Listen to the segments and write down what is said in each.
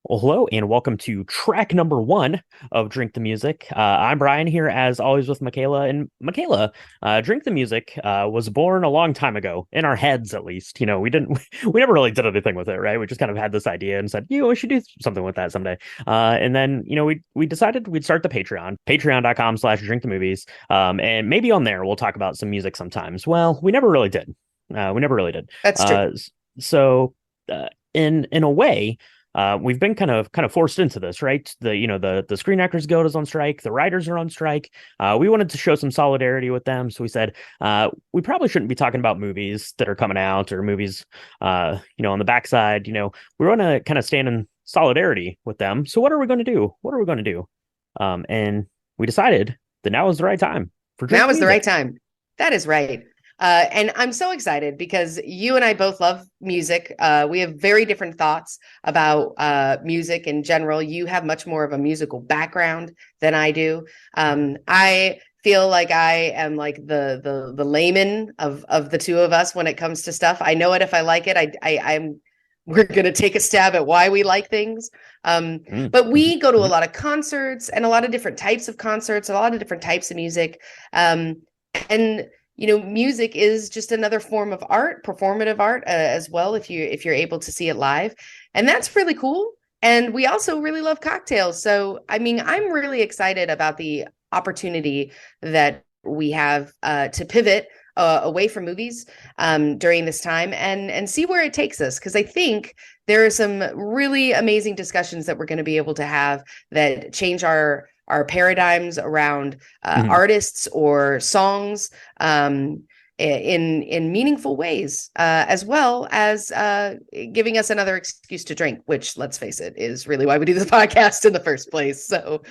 Well, hello and welcome to track number one of Drink the Music. I'm Brian here, as always, with Michaela. And Michaela, Drink the Music was born a long time ago, in our heads at least. We didn't, we never really did anything with it, right? We just kind of had this idea and said, we should do something with that someday. And then, we decided we'd start the Patreon, patreon.com/drink the movies. And maybe on there we'll talk about some music sometimes. Well, we never really did. We never really did. That's true. So, in a way, we've been kind of forced into this, right? The Screen Actors Guild is on strike, the writers are on strike. We wanted to show some solidarity with them, so we said we probably shouldn't be talking about movies that are coming out or movies, on the backside. We want to kind of stand in solidarity with them. So what are we going to do? What are we going to do? And we decided that now is the right time for Drink Now the is the right Music. time. That is right. And I'm so excited because you and I both love music. We have very different thoughts about music in general. You have much more of a musical background than I do. I feel like I am like the layman of the two of us when it comes to stuff. I know it if I like it. I'm we're going to take a stab at why we like things. Mm, But mhm, we go to a mhm. lot of concerts and a lot of different types of concerts, a lot of different types of music. And music is just another form of art, performative art as well, if you're able to see it live, and that's really cool. And we also really love cocktails, so I mean, I'm really excited about the opportunity that we have to pivot away from movies during this time and see where it takes us, because I think there are some really amazing discussions that we're going to be able to have that change our paradigms around Mhm. artists or songs in meaningful ways, as well as giving us another excuse to drink, which, let's face it, is really why we do the podcast in the first place. So,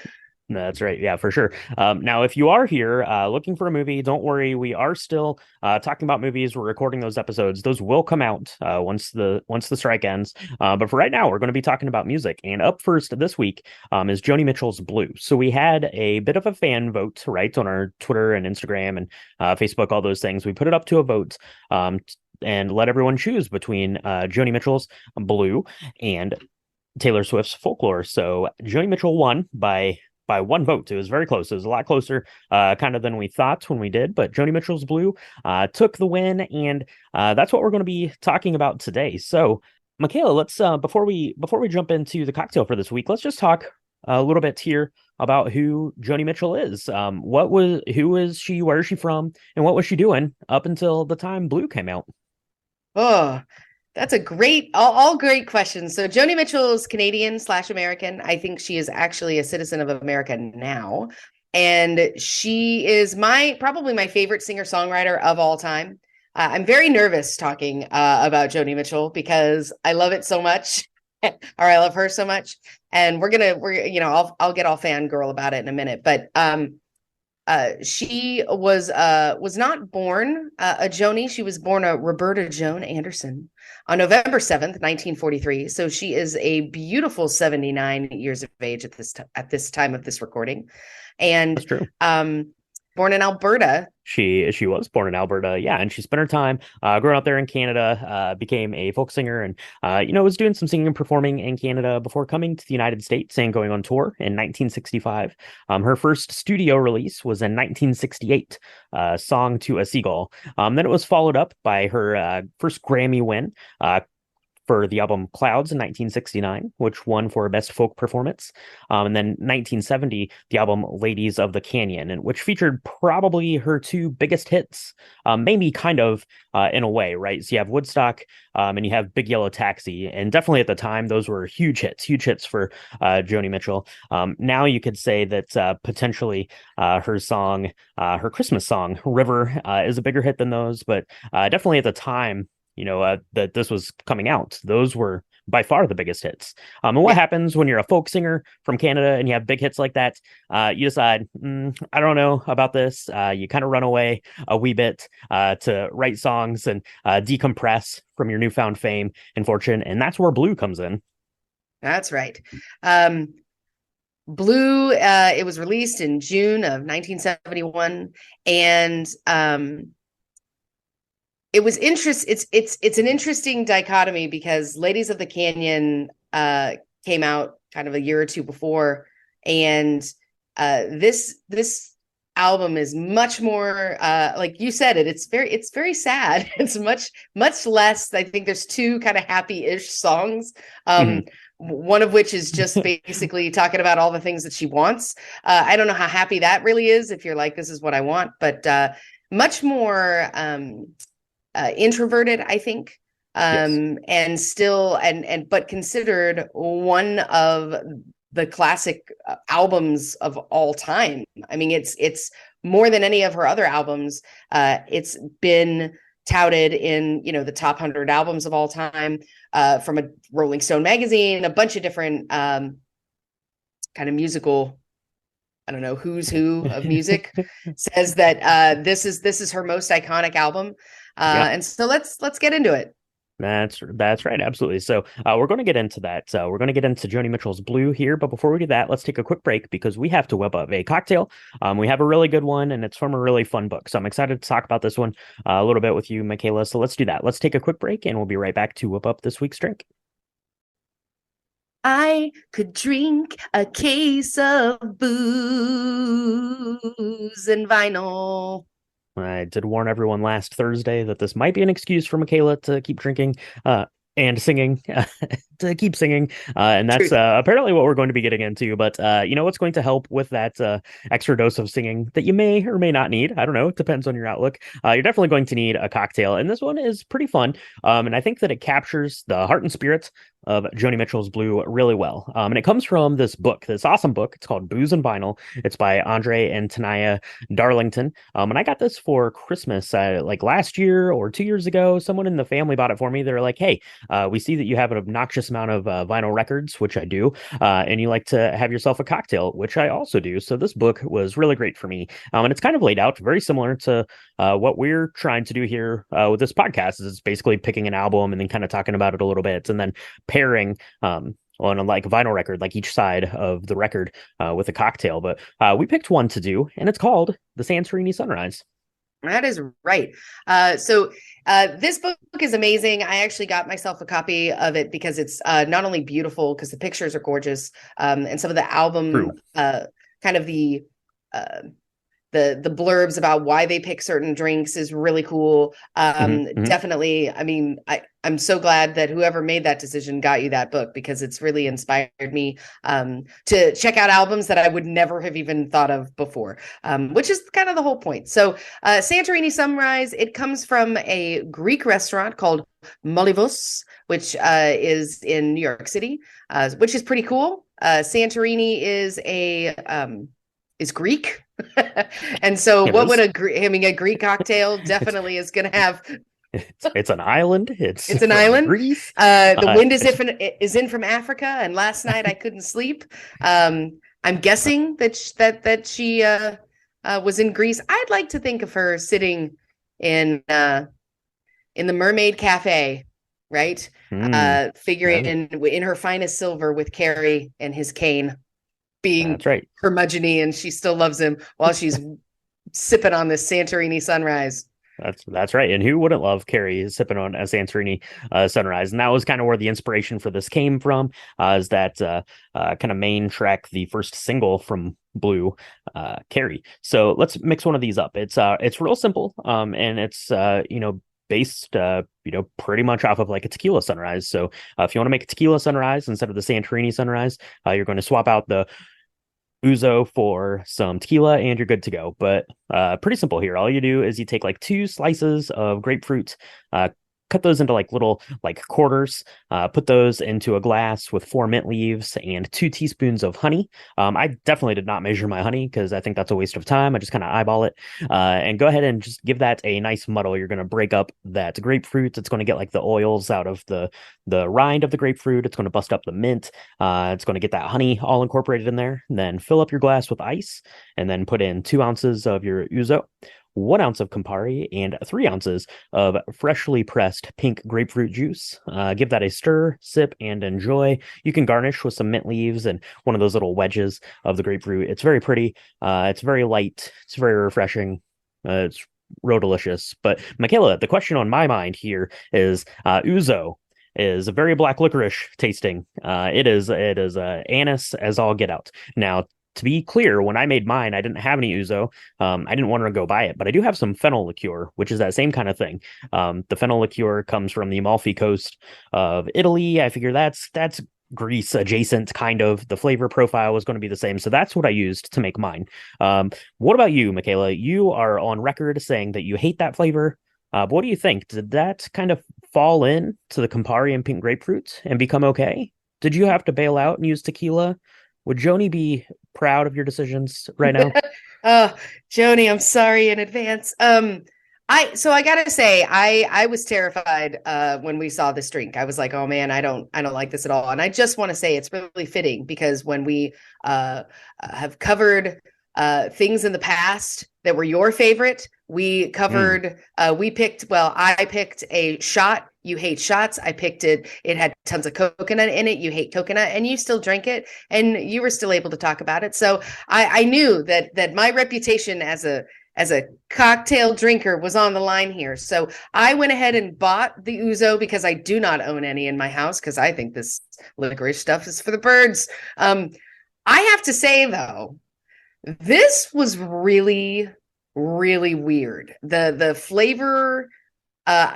No, that's right. Yeah, for sure. Now, if you are here looking for a movie, don't worry. We are still talking about movies. We're recording those episodes. Those will come out once the strike ends. But for right now, we're going to be talking about music. And up first this week is Joni Mitchell's Blue. So we had a bit of a fan vote, right, on our Twitter and Instagram and Facebook, all those things. We put it up to a vote. And let everyone choose between Joni Mitchell's Blue and Taylor Swift's Folklore. So Joni Mitchell won by one vote. It was very close. It was a lot closer, kind of than we thought when we did. But Joni Mitchell's Blue took the win, and that's what we're going to be talking about today. So, Michaela, let's before we jump into the cocktail for this week, let's just talk a little bit here about who Joni Mitchell is. Who is she? Where is she from? And what was she doing up until the time Blue came out? oh, that's a great, all great questions. So Joni Mitchell is Canadian slash American. I think she is actually a citizen of America now. And she is probably my favorite singer songwriter of all time. I'm very nervous talking about Joni Mitchell because I love it so much, or I love her so much. And I'll get all fangirl about it in a minute. But she was not born a Joni. She was born a Roberta Joan Anderson on November 7th, 1943. So she is a beautiful 79 years of age at this time of this recording, and That's true. born in Alberta. She was born in Alberta, yeah, and she spent her time growing up there in Canada, became a folk singer, and was doing some singing and performing in Canada before coming to the United States and going on tour in 1965. Her first studio release was in 1968, "Song to a Seagull." Then it was followed up by her first Grammy win. For the album Clouds in 1969, which won for Best Folk Performance. And then 1970, the album Ladies of the Canyon, and which featured probably her two biggest hits, maybe kind of in a way, right? So you have Woodstock and you have Big Yellow Taxi. And definitely at the time, those were huge hits for Joni Mitchell. Now you could say that potentially her Christmas song, River, is a bigger hit than those, but definitely at the time, that this was coming out. Those were by far the biggest hits. And what Yeah, happens when you're a folk singer from Canada and you have big hits like that? You decide, I don't know about this. You kind of run away a wee bit to write songs and decompress from your newfound fame and fortune. And that's where Blue comes in. that's right. Um, Blue, it was released in June of 1971, and it was interest. It's an interesting dichotomy because Ladies of the Canyon came out kind of a year or two before, and this album is much more like you said it's very sad. It's much less. I think there's two kind of happy-ish songs. Hmm. One of which is just basically talking about all the things that she wants. I don't know how happy that really is if you're like, this is what I want, but much more introverted, I think. Yes. And still and but considered one of the classic albums of all time. I mean, it's more than any of her other albums. It's been touted in, the top 100 albums of all time, from a Rolling Stone magazine, a bunch of different kind of musical, I don't know, who's who of music says that this is her most iconic album. Yeah. And so let's get into it. That's right, absolutely. So we're going to get into that. We're going to get into Joni Mitchell's Blue here, but before we do that, let's take a quick break because we have to whip up a cocktail. We have a really good one, and it's from a really fun book. So I'm excited to talk about this one a little bit with you, Michaela. So let's do that. Let's take a quick break, and we'll be right back to whip up this week's drink. I could drink a case of booze and vinyl. I did warn everyone last Thursday that this might be an excuse for Michaela to keep drinking and singing, to keep singing. And that's Truth. apparently what we're going to be getting into. But you know what's going to help with that extra dose of singing that you may or may not need? I don't know. It depends on your outlook. You're definitely going to need a cocktail. And this one is pretty fun. And I think that it captures the heart and spirit of Joni Mitchell's Blue really well. And it comes from this book, this awesome book. It's called Booze and Vinyl. It's by Andre and Tenaya Darlington. And I got this for Christmas, like last year or 2 years ago. Someone in the family bought it for me. They're like, hey, we see that you have an obnoxious amount of vinyl records, which I do, and you like to have yourself a cocktail, which I also do. So this book was really great for me. And it's kind of laid out very similar to what we're trying to do here with this podcast. Is it's basically picking an album and then kind of talking about it a little bit and then pairing on a like vinyl record, like each side of the record with a cocktail. But we picked one to do, and it's called the Santorini Sunrise. That is right. So this book is amazing. I actually got myself a copy of it because it's not only beautiful because the pictures are gorgeous, and some of the album True. kind of uh, the blurbs about why they pick certain drinks is really cool. Hmm. Hmm. Definitely. I mean, I'm so glad that whoever made that decision got you that book because it's really inspired me to check out albums that I would never have even thought of before, which is kind of the whole point. So Santorini Sunrise, it comes from a Greek restaurant called Molivos, which is in New York City, which is pretty cool. Santorini is Greek. And so It what would is. a Greek cocktail definitely is going to have. It's an island. It's It's an from island. Greece. The Uh, wind is in from Africa, and last night I couldn't sleep. I'm guessing that she was in Greece. I'd like to think of her sitting in the Mermaid Cafe, right? hmm, Figuring in her finest silver with Carrie and his cane, being that's right. curmudgeon-y, and she still loves him while she's sipping on this Santorini Sunrise. That's right. And who wouldn't love Carrie sipping on a Santorini sunrise? And that was kind of where the inspiration for this came from, is that kind of main track, the first single from Blue, Carrie. So let's mix one of these up. It's real simple, and it's based pretty much off of like a tequila sunrise. So if you want to make a tequila sunrise instead of the Santorini sunrise, you're going to swap out the ouzo for some tequila and you're good to go. But pretty simple here. All you do is you take like 2 slices of grapefruit, cut those into like little like quarters, put those into a glass with 4 mint leaves and 2 teaspoons of honey. I definitely did not measure my honey because I think that's a waste of time. I just kind of eyeball it, and go ahead and just give that a nice muddle. You're going to break up that grapefruit. It's going to get like the oils out of the rind of the grapefruit. It's going to bust up the mint. It's going to get that honey all incorporated in there. And then fill up your glass with ice and then put in 2 ounces of your ouzo, 1 ounce of Campari, and 3 ounces of freshly pressed pink grapefruit juice. Give that a stir, sip, and enjoy. You can garnish with some mint leaves and one of those little wedges of the grapefruit. It's very pretty. It's very light. It's very refreshing. It's real delicious. But Michaela, the question on my mind here is ouzo. is a very black licorice tasting. It is anise as all get out. Now, to be clear, when I made mine, I didn't have any ouzo. I didn't want to go buy it, but I do have some fennel liqueur, which is that same kind of thing. The fennel liqueur comes from the Amalfi Coast of Italy. I figure that's Greece adjacent, kind of. The flavor profile was going to be the same, so that's what I used to make mine. What about you, Michaela? You are on record saying that you hate that flavor. But what do you think? Did that kind of fall in to the Campari and pink grapefruit and become okay? Did you have to bail out and use tequila? Would Joni be proud of your decisions right now? Oh, Joni, I'm sorry in advance. I gotta say, I was terrified when we saw this drink. I was like, oh man, I don't like this at all. And I just want to say it's really fitting because when we have covered things in the past that were your favorite, we covered I picked a shot. You hate shots. I picked it. It had tons of coconut in it. You hate coconut, and you still drink it, and you were still able to talk about it. So I knew that my reputation as a cocktail drinker was on the line here. So I went ahead and bought the ouzo because I do not own any in my house because I think this licorice stuff is for the birds. I have to say though, this was really, really weird. The flavor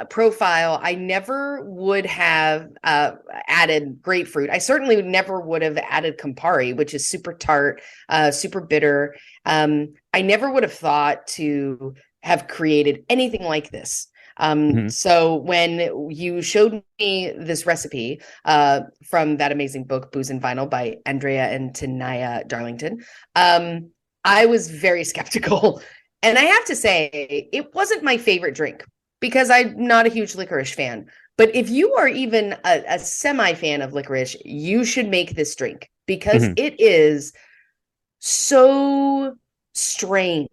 profile, I never would have added grapefruit. I certainly never would have added Campari, which is super tart, super bitter. I never would have thought to have created anything like this. So when you showed me this recipe from that amazing book, Booze and Vinyl by Andrea and Tenaya Darlington, I was very skeptical. And I have to say, it wasn't my favorite drink because I'm not a huge licorice fan. But if you are even a semi fan of licorice, you should make this drink because it is so strange.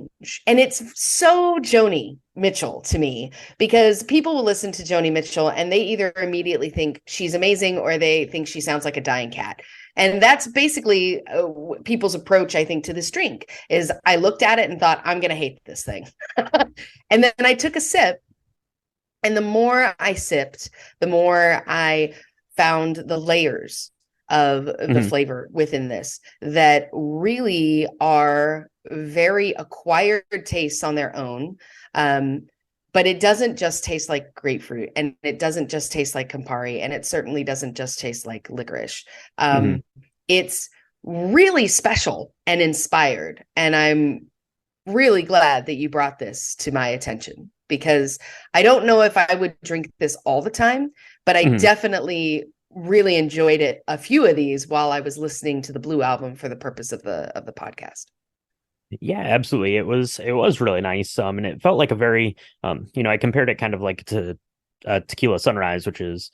And it's so Joni Mitchell to me because people will listen to Joni Mitchell and they either immediately think she's amazing or they think she sounds like a dying cat. And that's basically people's approach, I think, to this drink is I looked at it and thought, I'm going to hate this thing. And then I took a sip. And the more I sipped, the more I found the layers of the flavor within this that really are very acquired tastes on their own. But it doesn't just taste like grapefruit, and it doesn't just taste like Campari, and it certainly doesn't just taste like licorice. It's really special and inspired. And I'm really glad that you brought this to my attention because I don't know if I would drink this all the time, but I definitely really enjoyed it. A few of these while I was listening to the Blue album for the purpose of the podcast. Yeah, absolutely. It was really nice. And it felt like a very I compared it kind of like to tequila sunrise, which is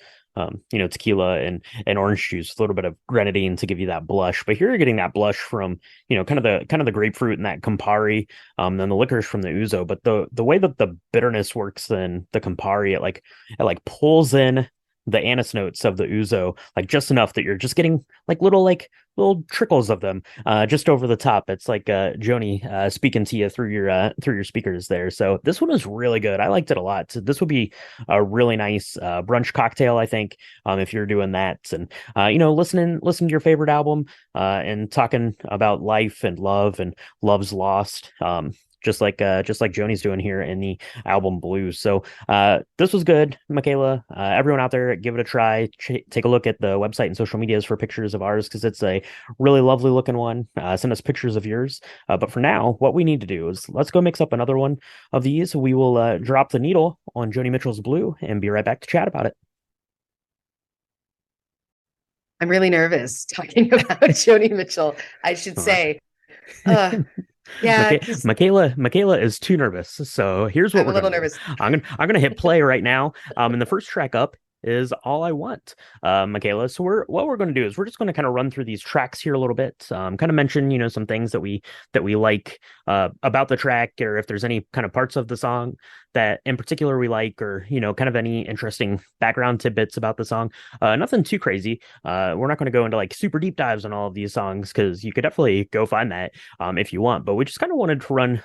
tequila and orange juice, a little bit of grenadine to give you that blush. But here you're getting that blush from, kind of the grapefruit and that Campari, then the licorice from the ouzo. But the way that the bitterness works in the Campari, it pulls in the anise notes of the ouzo like just enough that you're just getting little trickles of them just over the top. It's like Joni speaking to you through your speakers there. So this one was really good. I liked it a lot. So this would be a really nice brunch cocktail, I think, if you're doing that and listening to your favorite album and talking about life and love and love's lost. Just like Joni's doing here in the album Blues. So this was good, Michaela. Everyone out there, give it a try. Take a look at the website and social medias for pictures of ours because it's a really lovely looking one. Send us pictures of yours. But for now, what we need to do is let's go mix up another one of these. We will drop the needle on Joni Mitchell's Blue and be right back to chat about it. I'm really nervous talking about Joni Mitchell, I should say. Yeah, Michaela is too nervous. So here's what I'm a we're little gonna do. nervous. I'm gonna hit play right now. And the first track up is All I Want, Michaela. So what we're gonna do is we're just gonna kind of run through these tracks here a little bit. Kind of mention some things that we like about the track, or if there's any kind of parts of the song that in particular we like, or kind of any interesting background tidbits about the song. Nothing too crazy. We're not going to go into like super deep dives on all of these songs because you could definitely go find that if you want. But we just kind of wanted to run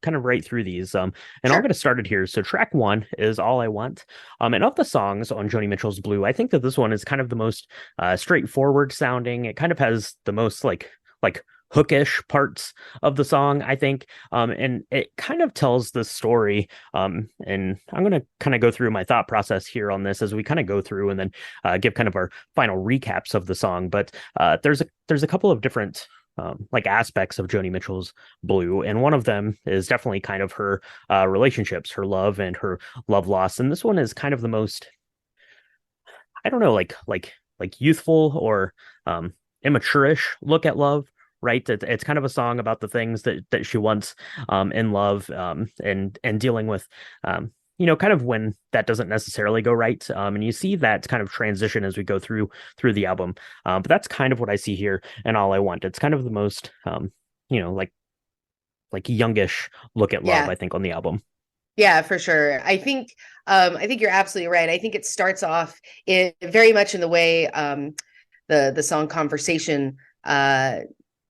kind of right through these. And I'll Sure. get us started here. So track one is All I Want. And of the songs on Joni Mitchell's Blue, I think that this one is kind of the most straightforward sounding. It kind of has the most like hookish parts of the song, I think. And it kind of tells the story. And I'm going to kind of go through my thought process here on this as we kind of go through and then give kind of our final recaps of the song. But there's a couple of different like aspects of Joni Mitchell's Blue, and one of them is definitely kind of her relationships, her love and her love loss. And this one is kind of the most, I don't know, like youthful or immature-ish look at love. Right, it's kind of a song about the things that she wants in love, and dealing with, kind of when that doesn't necessarily go right. And you see that kind of transition as we go through the album. But that's kind of what I see here in All I Want. It's kind of the most, you know, like youngish look at love, Yeah. I think, on the album. Yeah, for sure. I think you're absolutely right. I think it starts off very much in the way the song Conversation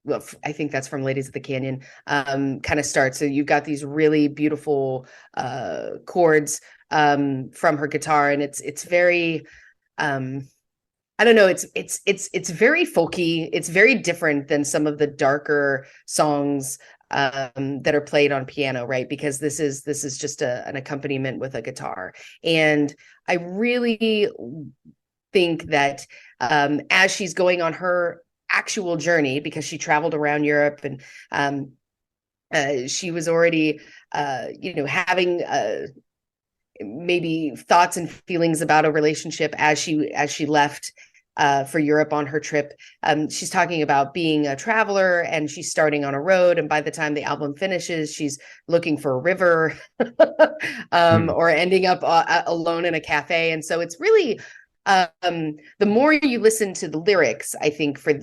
well, I think that's from Ladies of the Canyon, kind of starts. So you've got these really beautiful chords from her guitar, and it's very I don't know, it's very folky. It's very different than some of the darker songs that are played on piano, right? Because this is just an accompaniment with a guitar. And I really think that as she's going on her actual journey, because she traveled around Europe, and she was already having maybe thoughts and feelings about a relationship as she left for Europe on her trip. She's talking about being a traveler, and she's starting on a road, and by the time the album finishes, she's looking for a river Hmm. or ending up alone in a cafe. And so it's really the more you listen to the lyrics, I think for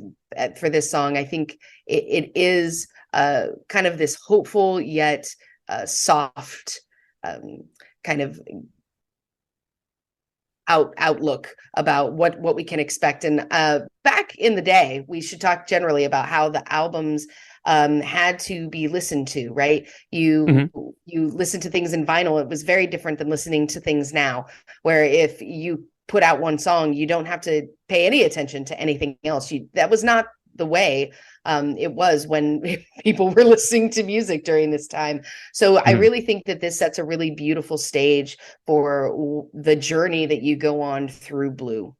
this song, I think it is kind of this hopeful yet soft kind of outlook about what we can expect. And back in the day, we should talk generally about how the albums had to be listened to, right? Hmm. You listen to things in vinyl. It was very different than listening to things now, where if you put out one song, you don't have to pay any attention to anything else. That was not the way it was when people were listening to music during this time. So I Hmm. really think that this sets a really beautiful stage for the journey that you go on through Blue.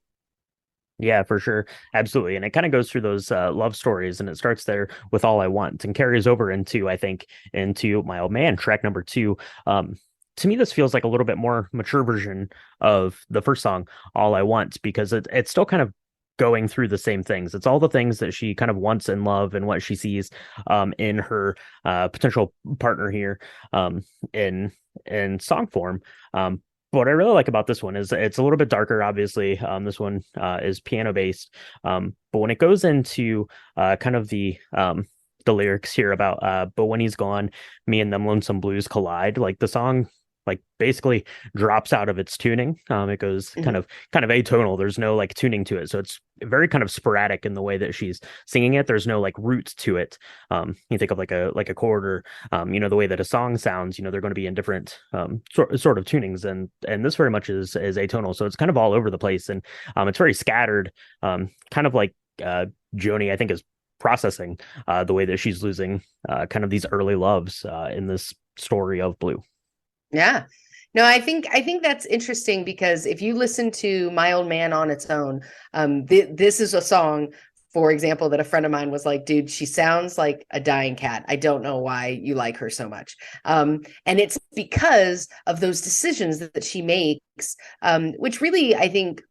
Yeah, for sure. Absolutely. And it kind of goes through those love stories, and it starts there with All I Want and carries over into, I think, into My Old Man, track number two. To me, this feels like a little bit more mature version of the first song, All I Want, because it's still kind of going through the same things. It's all the things that she kind of wants in love and what she sees in her potential partner here, in song form. But what I really like about this one is it's a little bit darker, obviously. This one is piano based. But when it goes into kind of the lyrics here about but when he's gone, me and them lonesome blues collide, like the song like basically drops out of its tuning. It goes Mhm. kind of atonal. There's no like tuning to it. So it's very kind of sporadic in the way that she's singing it. There's no like roots to it. You think of like a chord or the way that a song sounds, they're going to be in different sort of tunings, and this very much is atonal. So it's kind of all over the place, and it's very scattered, kind of like Joni, I think, is processing the way that she's losing kind of these early loves in this story of Blue. Yeah. No, I think that's interesting, because if you listen to My Old Man on its own, this is a song, for example, that a friend of mine was like, dude, she sounds like a dying cat. I don't know why you like her so much. And it's because of those decisions that she makes, which really, I think,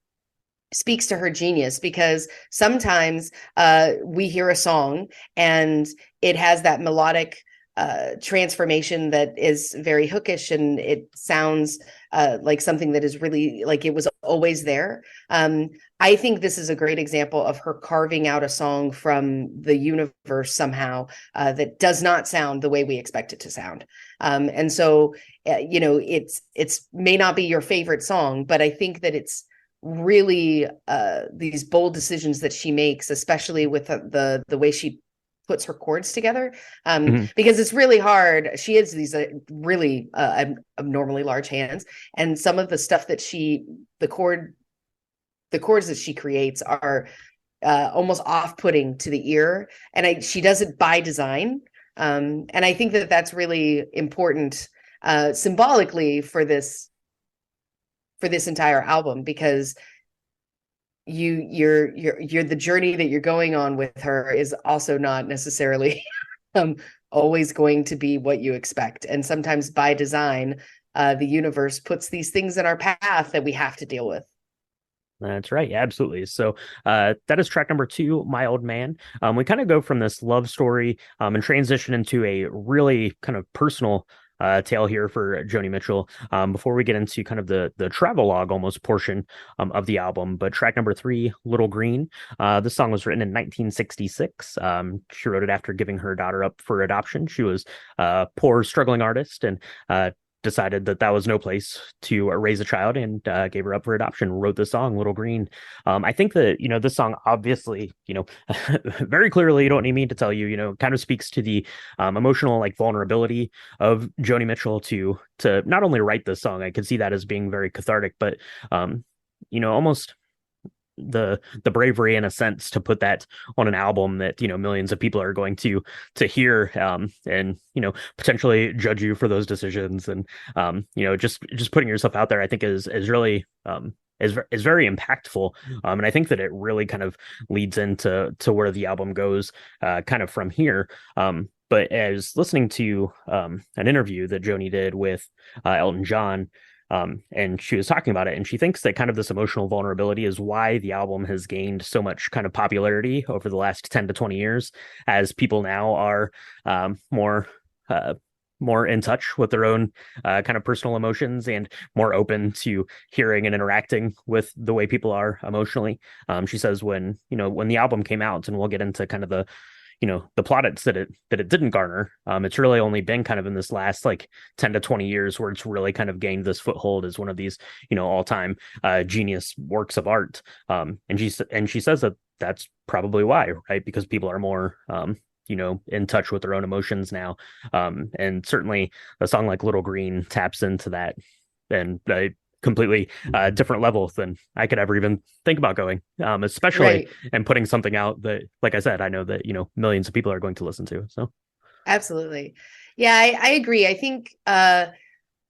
speaks to her genius, because sometimes we hear a song and it has that melodic transformation that is very hookish, and it sounds like something that is really like it was always there. I think this is a great example of her carving out a song from the universe somehow that does not sound the way we expect it to sound. And so, it's may not be your favorite song, but I think that it's really these bold decisions that she makes, especially with the way she puts her chords together, Mhm. because it's really hard. She has these really abnormally large hands, and some of the stuff that the chords that she creates are almost off-putting to the ear, and she does it by design, and I think that that's really important symbolically for this entire album, because you're the journey that you're going on with her is also not necessarily um, always going to be what you expect, and sometimes by design the universe puts these things in our path that we have to deal with. That's right. Yeah, absolutely. So that is track number two, My Old Man. We kind of go from this love story and transition into a really kind of personal tale here for Joni Mitchell before we get into kind of the travelogue almost portion of the album. But track number three, Little Green. This song was written in 1966. She wrote it after giving her daughter up for adoption. She was a poor, struggling artist and decided that that was no place to raise a child and gave her up for adoption, wrote the song Little Green. I think that, this song obviously, very clearly, you don't need me to tell you, kind of speaks to the emotional like vulnerability of Joni Mitchell to not only write this song. I could see that as being very cathartic, but almost the bravery in a sense to put that on an album that millions of people are going to hear and potentially judge you for those decisions, and just putting yourself out there, I think is really is very impactful, and I think that it really kind of leads into where the album goes kind of from here. But as listening to an interview that Joni did with Elton John, and she was talking about it, and she thinks that kind of this emotional vulnerability is why the album has gained so much kind of popularity over the last 10 to 20 years, as people now are more more in touch with their own kind of personal emotions and more open to hearing and interacting with the way people are emotionally. She says when the album came out, and we'll get into kind of the plaudits that it didn't garner. It's really only been kind of in this last like 10 to 20 years where it's really kind of gained this foothold as one of these all-time genius works of art. And she says that that's probably why, right? Because people are more in touch with their own emotions now. And certainly a song like Little Green taps into that, and completely different levels than I could ever even think about going, especially Right. and putting something out that, like I said, I know that, millions of people are going to listen to. So, Absolutely. Yeah, I agree. I think, I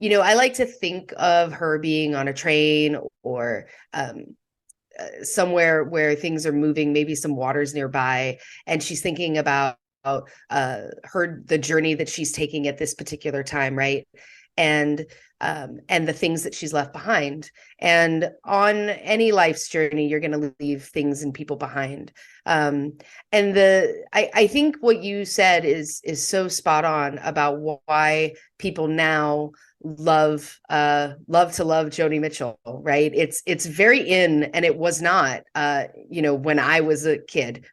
like to think of her being on a train or somewhere where things are moving, maybe some waters nearby, and she's thinking about the journey that she's taking at this particular time, right? And and the things that she's left behind. And on any life's journey, you're going to leave things and people behind. And I think what you said is so spot on about why people now love to love Joni Mitchell, right? It's very in, and it was not when I was a kid.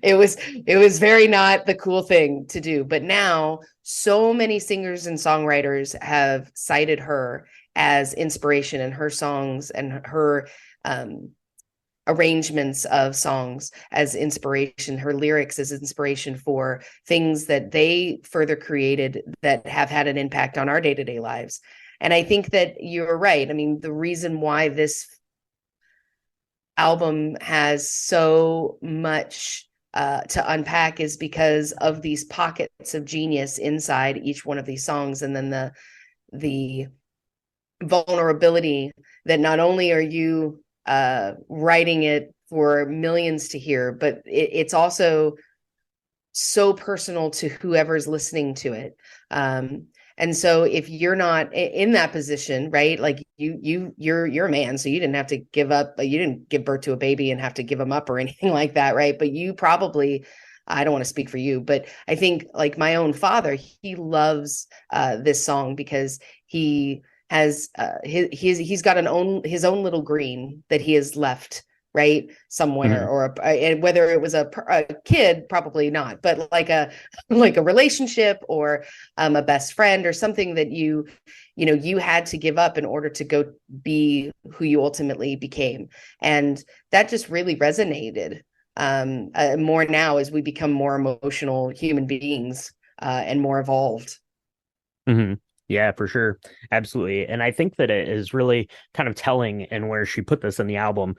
It was very not the cool thing to do, but now so many singers and songwriters have cited her as inspiration in her songs and her arrangements of songs as inspiration, her lyrics as inspiration for things that they further created that have had an impact on our day-to-day lives. And I think that you're right. I mean, the reason why this album has so much to unpack is because of these pockets of genius inside each one of these songs, and then the vulnerability that not only are you writing it for millions to hear, but it's also so personal to whoever's listening to it. And so if you're not in that position, right, like you're a man, so you didn't have to give up, you didn't give birth to a baby and have to give him up or anything like that, right? But you probably, I don't want to speak for you, but I think like my own father, he loves this song because he has he's got his own little green that he has left right somewhere, mhm. or whether it was a kid, probably not, but like a like a relationship or a best friend or something that you had to give up in order to go be who you ultimately became. And that just really resonated more now as we become more emotional human beings and more evolved. Hmm. Yeah, for sure. Absolutely. And I think that it is really kind of telling in where she put this in the album.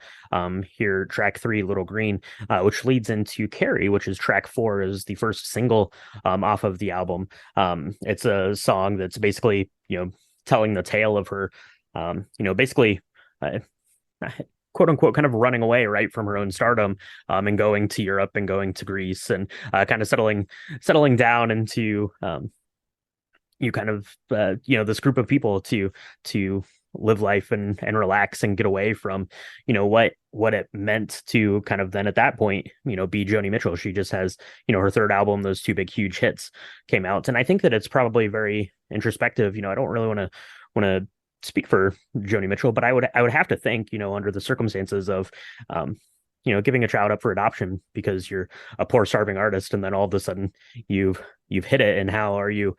Here, track three, Little Green, which leads into Carrie, which is track four, is the first single off of the album. It's a song that's basically, telling the tale of her, basically uh, quote unquote kind of running away right from her own stardom, and going to Europe and going to Greece and kind of settling down into you kind of this group of people to live life and relax and get away from what it meant to kind of then at that point be Joni Mitchell. She just has her third album, those two big huge hits came out, and I think that it's probably very introspective. I don't really want to speak for Joni Mitchell, but I would have to think under the circumstances of giving a child up for adoption because you're a poor starving artist, and then all of a sudden you've hit it, and how are you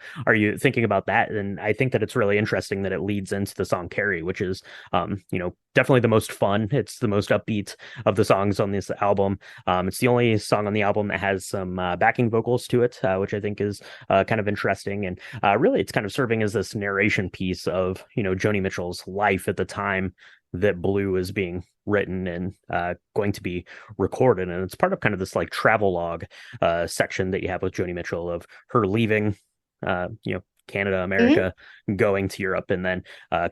thinking about that? And I think that it's really interesting that it leads into the song Carrie, which is definitely the most fun. It's the most upbeat of the songs on this album. It's the only song on the album that has some backing vocals to it, which I think is kind of interesting, and really it's kind of serving as this narration piece of Joni Mitchell's life at the time that Blue is being written and going to be recorded. And it's part of kind of this like travel log section that you have with Joni Mitchell of her leaving, Canada, Mm-hmm. America, going to Europe, and then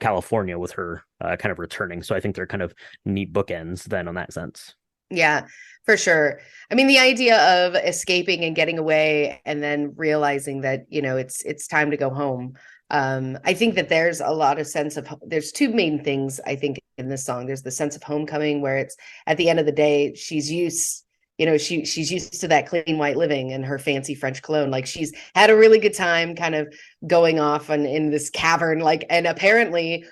California with her kind of returning. So I think they're kind of neat bookends then on that sense. Yeah, for sure. I mean, the idea of escaping and getting away and then realizing that, it's time to go home. I think that there's a lot of sense of there's two main things I think in this song. There's the sense of homecoming where it's at the end of the day, she's used to that clean white living and her fancy French cologne. Like she's had a really good time kind of going off and in this cavern, and apparently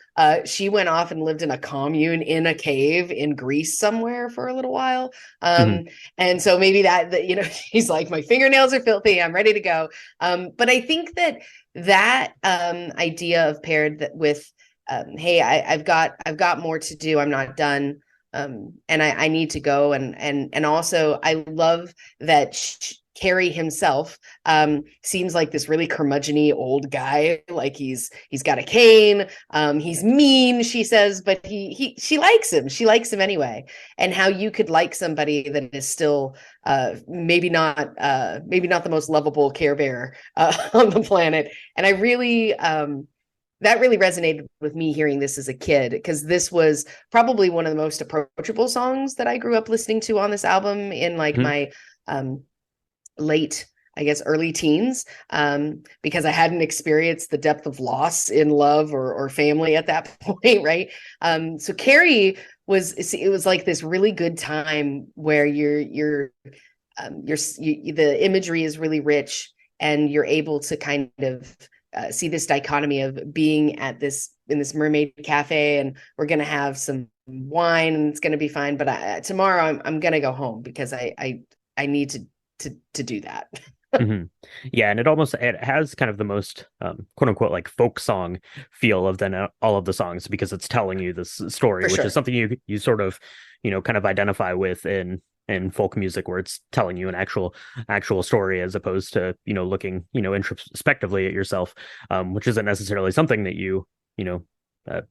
she went off and lived in a commune in a cave in Greece somewhere for a little while. Mm-hmm. And so maybe that she's like, my fingernails are filthy, I'm ready to go. But I think that idea of paired with hey, I've got more to do, I'm not done, and I need to go, and also I love that Carrie himself seems like this really curmudgeony old guy. Like he's got a cane, he's mean, she says, but she likes him. She likes him anyway. And how you could like somebody that is still maybe not the most lovable Care Bear on the planet. And I really that really resonated with me hearing this as a kid, because this was probably one of the most approachable songs that I grew up listening to on this album in like Mm-hmm. my late, I guess, early teens, because I hadn't experienced the depth of loss in love or family at that point, right? So Carrie it was like this really good time where the imagery is really rich, and you're able to kind of see this dichotomy of being in this mermaid cafe, and we're going to have some wine and it's going to be fine. But tomorrow I'm going to go home because I need to do that. Mm-hmm. Yeah, and it has kind of the most quote unquote like folk song feel of then all of the songs, because it's telling you this story, For which is sure. something you sort of kind of identify with in folk music, where it's telling you an actual story as opposed to looking introspectively at yourself, which isn't necessarily something that you know uh,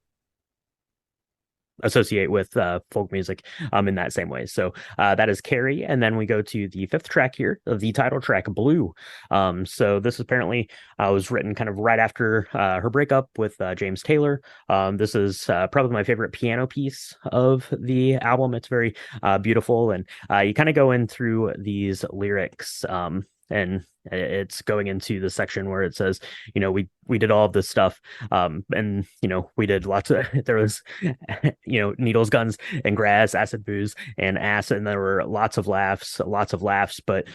associate with folk music in that same way. So that is Carrie. And then we go to the fifth track here, the title track, Blue. So this apparently was written kind of right after her breakup with James Taylor. This is probably my favorite piano piece of the album. It's very beautiful. And you kind of go in through these lyrics. And it's going into the section where it says, we did all of this stuff, and we did lots of there was needles, guns, and grass, acid, booze, and ass, and there were lots of laughs. But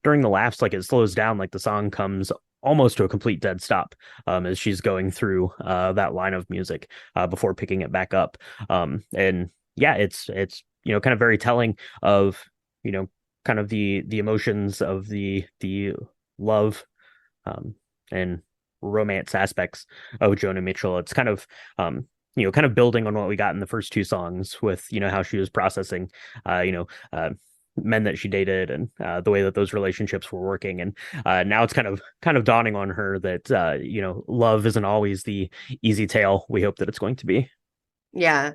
during the laughs, like it slows down, like the song comes almost to a complete dead stop as she's going through that line of music before picking it back up. And yeah, it's kind of very telling of you know kind of the emotions of the love and romance aspects of Joni Mitchell. It's kind of kind of building on what we got in the first two songs with how she was processing uh you know uh men that she dated and the way that those relationships were working. And now it's kind of dawning on her that love isn't always the easy tale we hope that it's going to be. Yeah.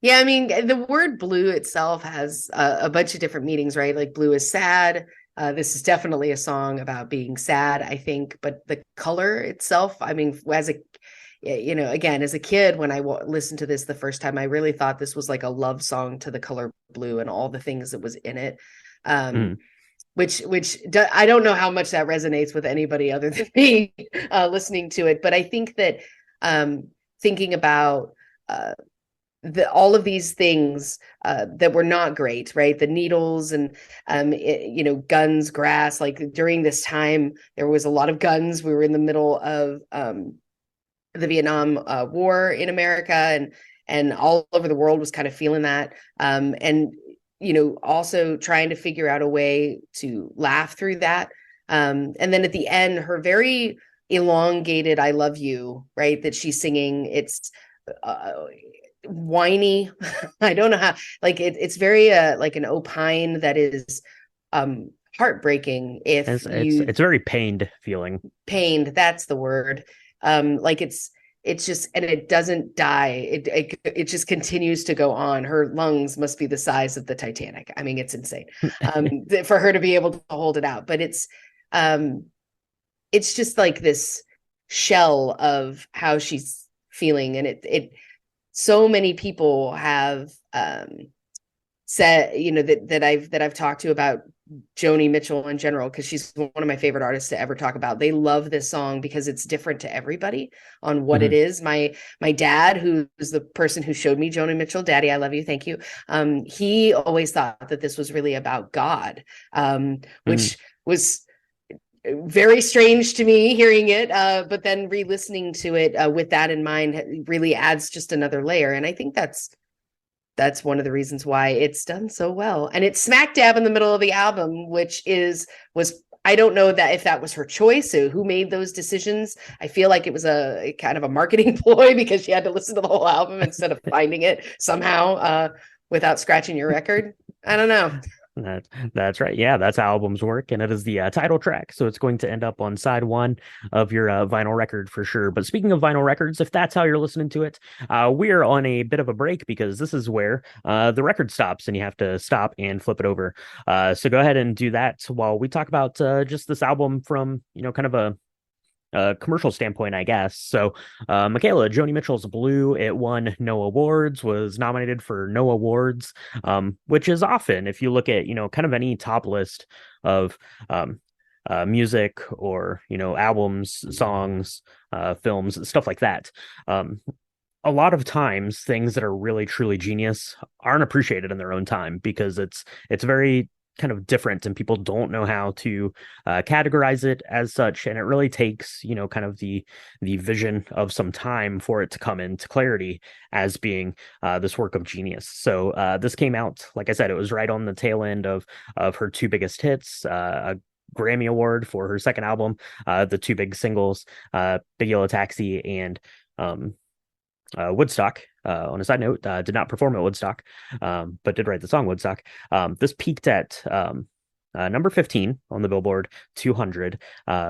Yeah, I mean, the word blue itself has a bunch of different meanings, right? Like blue is sad. This is definitely a song about being sad, I think. But the color itself, I mean, again, as a kid, when I listened to this the first time, I really thought this was like a love song to the color blue and all the things that was in it. Um, Mm. I don't know how much that resonates with anybody other than me listening to it. But I think that thinking about all of these things that were not great, right? The needles and guns, grass. Like during this time, there was a lot of guns. We were in the middle of the Vietnam War in America, and all over the world was kind of feeling that. And also trying to figure out a way to laugh through that. And then at the end, her very elongated "I love you," right? That she's singing. It's whiny. I don't know how, like it's very like an opine that is heartbeating if It's very pained feeling. pained, that's the word. Like it's just, and it doesn't die. It just continues to go on. Her lungs must be the size of the Titanic. I mean, it's insane for her to be able to hold it out. But it's just like this shell of how she's feeling, and it so many people have said, that I've talked to about Joni Mitchell in general, because she's one of my favorite artists to ever talk about. They love this song because it's different to everybody on what it Mhm. is. My dad, who's the person who showed me Joni Mitchell, Daddy, I love you, thank you. He always thought that this was really about God, Mhm. which was very strange to me hearing it, but then re-listening to it with that in mind really adds just another layer. And I think that's one of the reasons why it's done so well. And it's smack dab in the middle of the album, which was I don't know that if that was her choice or who made those decisions. I feel like it was a kind of a marketing ploy because she had to listen to the whole album instead of finding it somehow without scratching your record. I don't know. That, that's right. Yeah, that's how albums work, and it is the title track, so it's going to end up on side one of your vinyl record for sure. But speaking of vinyl records, if that's how you're listening to it, we're on a bit of a break because this is where the record stops, and you have to stop and flip it over. So go ahead and do that while we talk about just this album from kind of a commercial standpoint, I guess. So, Michaela, Joni Mitchell's Blue, it won no awards, was nominated for no awards, which is often, if you look at, kind of any top list of music or, albums, songs, films, stuff like that. A lot of times things that are really truly genius aren't appreciated in their own time because it's very kind of different and people don't know how to categorize it as such, and it really takes kind of the vision of some time for it to come into clarity as being this work of genius. So this came out, like I said, it was right on the tail end of her two biggest hits, a Grammy Award for her second album, the two big singles, Big Yellow Taxi and um Woodstock. On a side note, did not perform at Woodstock, but did write the song Woodstock. This peaked at number 15 on the Billboard 200,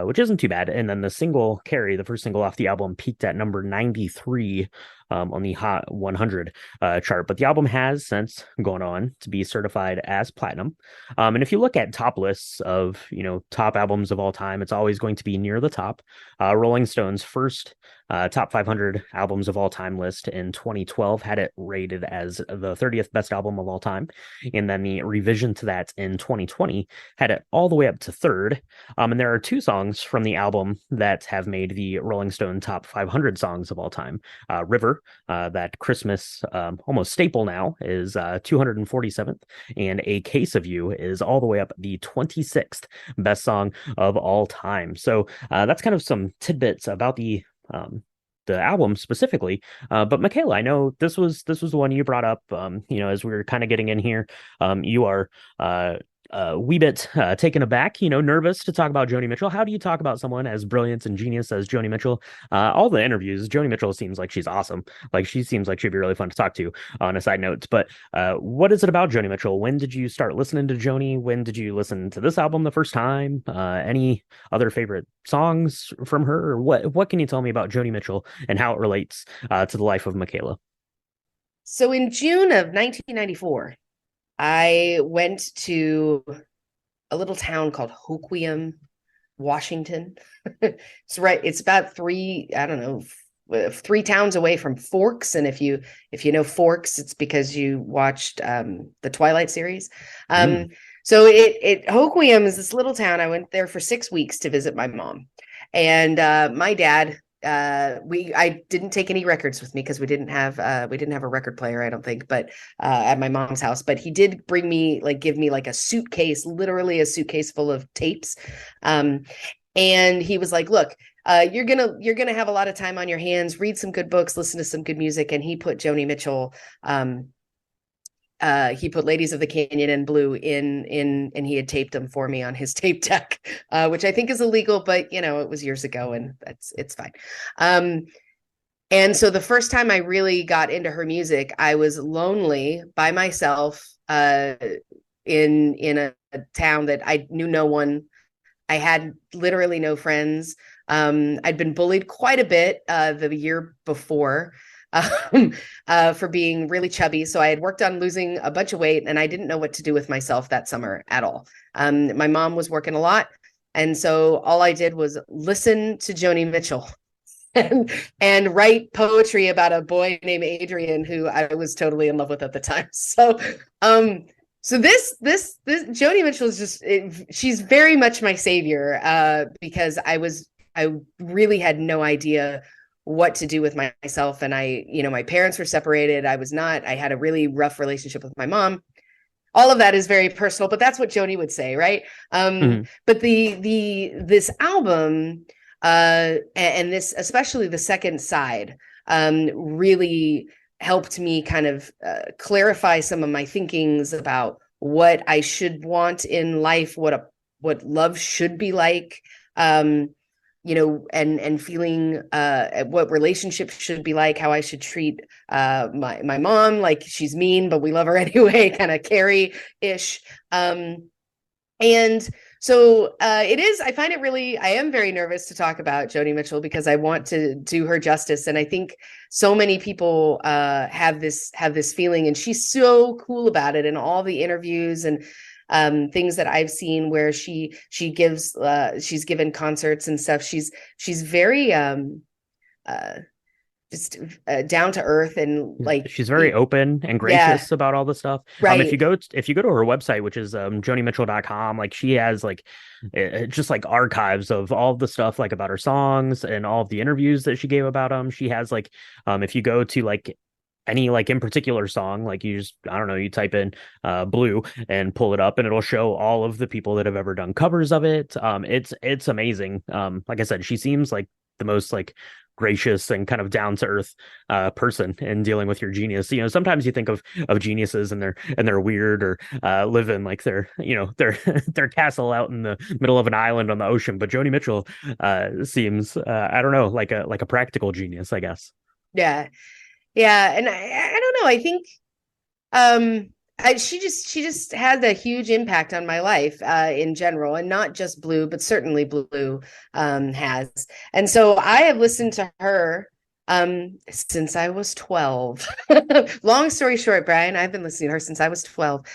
which isn't too bad. And then the single Carrie, the first single off the album, peaked at number 93 on the Hot 100 chart. But the album has since gone on to be certified as platinum. And if you look at top lists of, top albums of all time, it's always going to be near the top. Rolling Stone's first top 500 albums of all time list in 2012 had it rated as the 30th best album of all time. And then the revision to that in 2020 had it all the way up to third. And there are two songs from the album that have made the Rolling Stone top 500 songs of all time. River, that Christmas almost staple now, is 247th, and A Case of You is all the way up the 26th best song of all time. So that's kind of some tidbits about the album specifically. But Michaela, I know this was the one you brought up. As we were kind of getting in here, you are a wee bit taken aback, nervous to talk about Joni Mitchell. How do you talk about someone as brilliant and genius as Joni Mitchell? All the interviews, Joni Mitchell seems like she's awesome. Like she seems like she'd be really fun to talk to on a side note. But what is it about Joni Mitchell? When did you start listening to Joni? When did you listen to this album the first time? Any other favorite songs from her? Or what can you tell me about Joni Mitchell and how it relates to the life of Michaela? So in June of 1994, I went to a little town called Hoquiam, Washington. It's about I don't know, 3 towns away from Forks. And if you know Forks, it's because you watched the Twilight series. Mm. So Hoquiam is this little town. I went there for 6 weeks to visit my mom. And my dad, I didn't take any records with me because we didn't have a record player, I don't think, but at my mom's house. But he did give me like a suitcase, literally a suitcase full of tapes. And he was like, look, you're gonna have a lot of time on your hands, read some good books, listen to some good music. And he put Joni Mitchell, he put Ladies of the Canyon and Blue in and he had taped them for me on his tape deck, which I think is illegal, but it was years ago and it's fine. And so the first time I really got into her music, I was lonely by myself in a town that I knew no one. I had literally no friends. I'd been bullied quite a bit the year before for being really chubby. So I had worked on losing a bunch of weight and I didn't know what to do with myself that summer at all. My mom was working a lot. And so all I did was listen to Joni Mitchell and write poetry about a boy named Adrian, who I was totally in love with at the time. So this Joni Mitchell is she's very much my savior because I really had no idea what to do with myself. And my parents were separated. I had a really rough relationship with my mom. All of that is very personal, but that's what Joni would say. Right. Mhm. But this album, and this, especially the second side, really helped me kind of clarify some of my thinkings about what I should want in life, what love should be like, and feeling what relationships should be like, how I should treat my mom, like she's mean, but we love her anyway, kind of Carrie-ish. And so I am very nervous to talk about Joni Mitchell because I want to do her justice. And I think so many people have this feeling, and she's so cool about it in all the interviews and things that I've seen where she's given concerts and stuff. She's very just down to earth and She's very open and yeah, gracious about all the stuff. If you right. go to her website, which is jonimitchell.com, like she has like just like archives of all the stuff like about her songs and all of the interviews that she gave about them. She has like if you go to like any like in particular song, like you just I don't know, you type in Blue and pull it up and it'll show all of the people that have ever done covers of it. It's amazing. Like I said, she seems like the most like gracious and kind of down to earth person in dealing with your genius. Sometimes you think of geniuses and they're weird or live in like their their castle out in the middle of an island on the ocean. But Joni Mitchell seems I don't know, like a practical genius, I guess. Yeah. Yeah. And I don't know. I think she just had a huge impact on my life in general, and not just Blue, but certainly Blue has. And so I have listened to her since I was 12. Long story short, Brian, I've been listening to her since I was 12,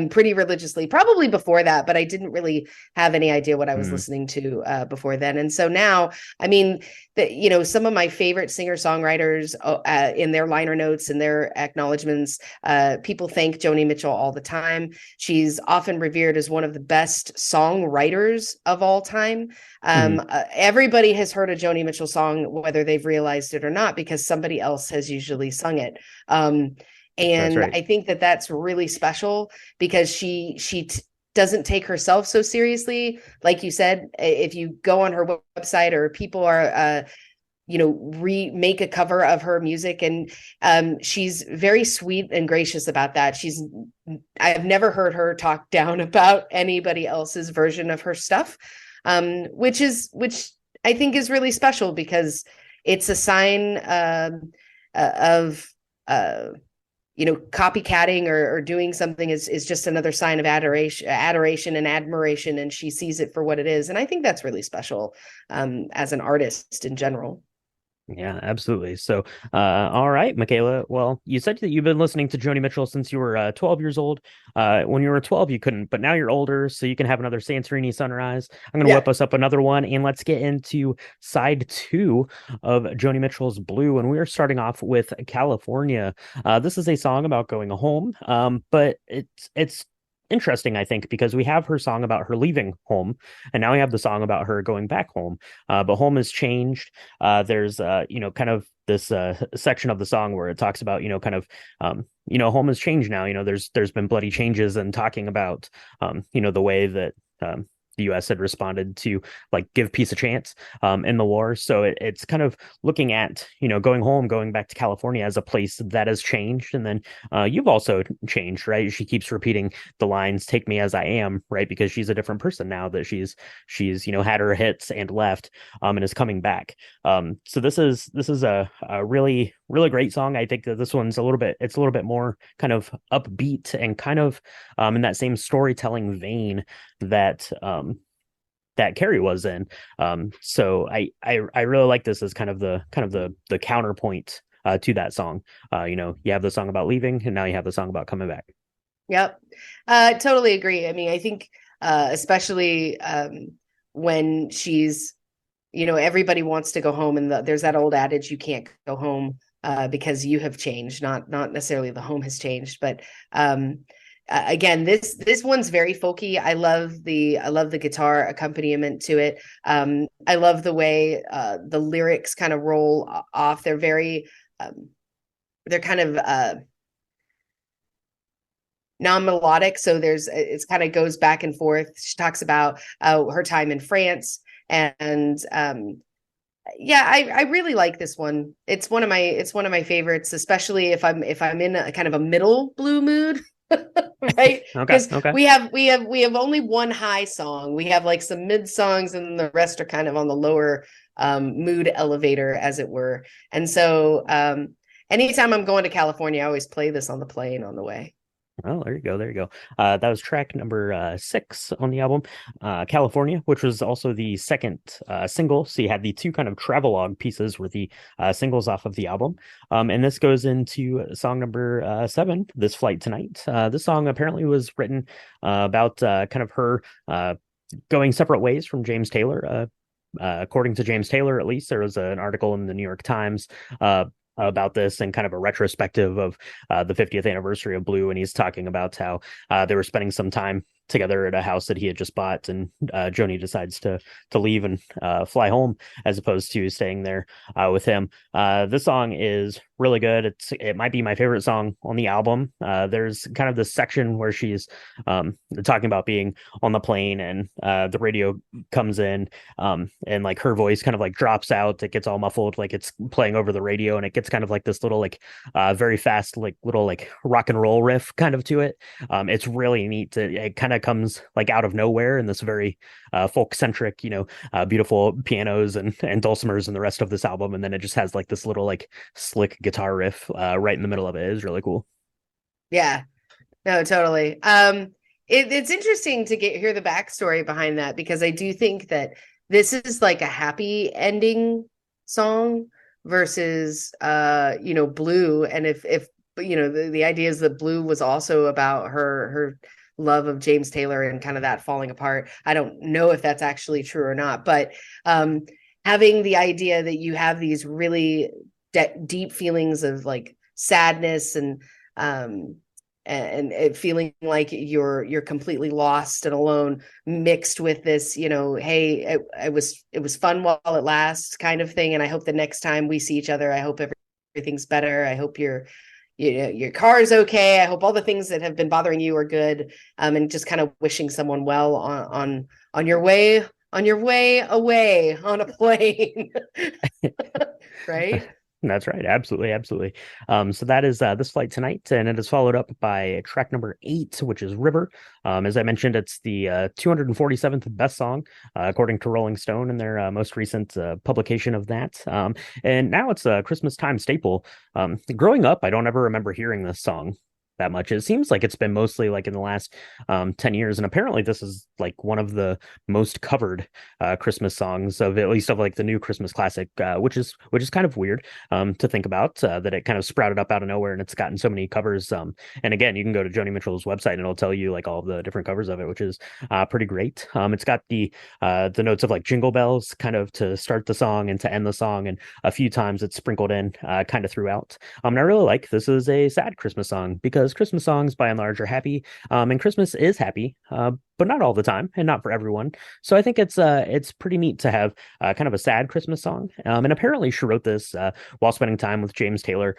pretty religiously, probably before that, but I didn't really have any idea what I was Mm. listening to before then. And so now, I mean, some of my favorite singer-songwriters in their liner notes and their acknowledgments, people thank Joni Mitchell all the time. She's often revered as one of the best songwriters of all time. Mhm. Everybody has heard a Joni Mitchell song, whether they've realized it or not, because somebody else has usually sung it. That's And right. I think that that's really special because she doesn't take herself so seriously. Like you said, if you go on her website or people are remake a cover of her music. And she's very sweet and gracious about that. I've never heard her talk down about anybody else's version of her stuff, which I think is really special, because it's a sign of copycatting or doing something is just another sign of adoration and admiration, and she sees it for what it is. And I think that's really special as an artist in general. Yeah, absolutely. So, all right, Michaela. Well, you said that you've been listening to Joni Mitchell since you were 12 years old. When you were 12, you couldn't, but now you're older, so you can have another Santorini Sunrise. I'm going to Yeah. whip us up another one, and let's get into side two of Joni Mitchell's Blue. And we are starting off with California. This is a song about going home, but it's interesting, I think, because we have her song about her leaving home, and now we have the song about her going back home. But home has changed. There's kind of this section of the song where it talks about kind of home has changed now. There's been bloody changes, and talking about the way that the U.S. had responded to like give peace a chance in the war. So it's kind of looking at going home, going back to California as a place that has changed. And then you've also changed, right? She keeps repeating the lines, "Take me as I am," right? Because she's a different person now that she's had her hits and left, and is coming back. So this is a really really great song. I think that this one's a little bit more kind of upbeat and kind of in that same storytelling vein that that Carrie was in. So I really like this as kind of the counterpoint to that song. You have the song about leaving, and now you have the song about coming back. Yep. Totally agree. I mean, I think especially when she's, everybody wants to go home, and there's that old adage, you can't go home because you have changed, not necessarily the home has changed. But again, this one's very folky. I love the guitar accompaniment to it. I love the way the lyrics kind of roll off. They're very they're kind of non-melodic, so it's kind of goes back and forth. She talks about her time in France, and yeah, I really like this one. It's one of my favorites, especially if I'm in a kind of a middle blue mood. Right, Okay, because okay. we have only one high song. We have like some mid songs, and the rest are kind of on the lower mood elevator, as it were. And so anytime I'm going to California, I always play this on the plane on the way. Oh, there you go. There you go. That was track number 6 on the album, California, which was also the second single. So you had the two kind of travelogue pieces were the singles off of the album. And this goes into song number 7, This Flight Tonight. This song apparently was written about kind of her going separate ways from James Taylor. According to James Taylor, at least, there was an article in the New York Times about this and kind of a retrospective of the 50th anniversary of Blue, and he's talking about how they were spending some time together at a house that he had just bought, and Joni decides to leave and fly home as opposed to staying there with him. This song is really good. It might be my favorite song on the album. There's kind of this section where she's talking about being on the plane, and the radio comes in, and like her voice kind of like drops out. It gets all muffled, like it's playing over the radio, and it gets kind of like this little like very fast like little like rock and roll riff kind of to it. It's really neat. It kind of comes like out of nowhere in this very folk centric, beautiful pianos and dulcimers and the rest of this album, and then it just has like this little like slick guitar riff right in the middle of it. It is really cool. Yeah, no, totally. It's interesting to hear the backstory behind that, because I do think that this is like a happy ending song versus Blue. And if the idea is that Blue was also about her love of James Taylor and kind of that falling apart. I don't know if that's actually true or not, but having the idea that you have these really deep feelings of like sadness and feeling like you're completely lost and alone, mixed with this, hey, it was fun while it lasts kind of thing, and I hope the next time we see each other, I hope everything's better. I hope your car is okay. I hope all the things that have been bothering you are good. And just kind of wishing someone well on your way on your way away on a plane. Right? That's right. Absolutely. Absolutely. So that is This Flight Tonight, and it is followed up by track number 8, which is River. As I mentioned, it's the 247th best song, according to Rolling Stone in their most recent publication of that. And now it's a Christmas time staple. Growing up, I don't ever remember hearing this song that much. It seems like it's been mostly like in the last 10 years. And apparently this is like one of the most covered Christmas songs of at least of like the new Christmas classic, which is kind of weird to think about that it kind of sprouted up out of nowhere and it's gotten so many covers. And again, you can go to Joni Mitchell's website and it'll tell you like all of the different covers of it, which is pretty great. It's got the notes of like jingle bells kind of to start the song and to end the song, and a few times it's sprinkled in kind of throughout. And I really like this is a sad Christmas song because Christmas songs by and large are happy, and Christmas is happy, but not all the time and not for everyone. So I think it's pretty neat to have kind of a sad Christmas song. And apparently she wrote this while spending time with James Taylor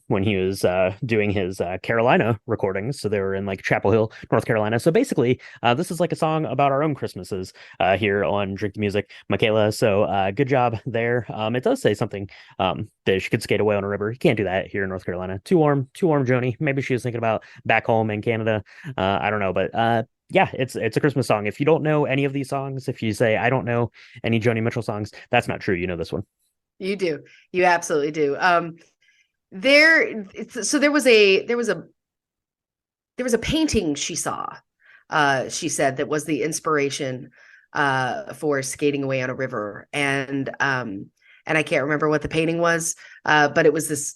when he was doing his Carolina recordings. So they were in like Chapel Hill, North Carolina. So basically, this is like a song about our own Christmases here on Drink the Music, Michaela. So good job there. It does say something that she could skate away on a river. You can't do that here in North Carolina. Too warm, Joni. Maybe she was thinking about back home in Canada. I don't know, but yeah, it's a Christmas song. If you don't know any of these songs, if you say I don't know any Joni Mitchell songs, that's not true. You know this one. You do. You absolutely do. There was a painting she saw. She said that was the inspiration for skating away on a river, and I can't remember what the painting was, but it was this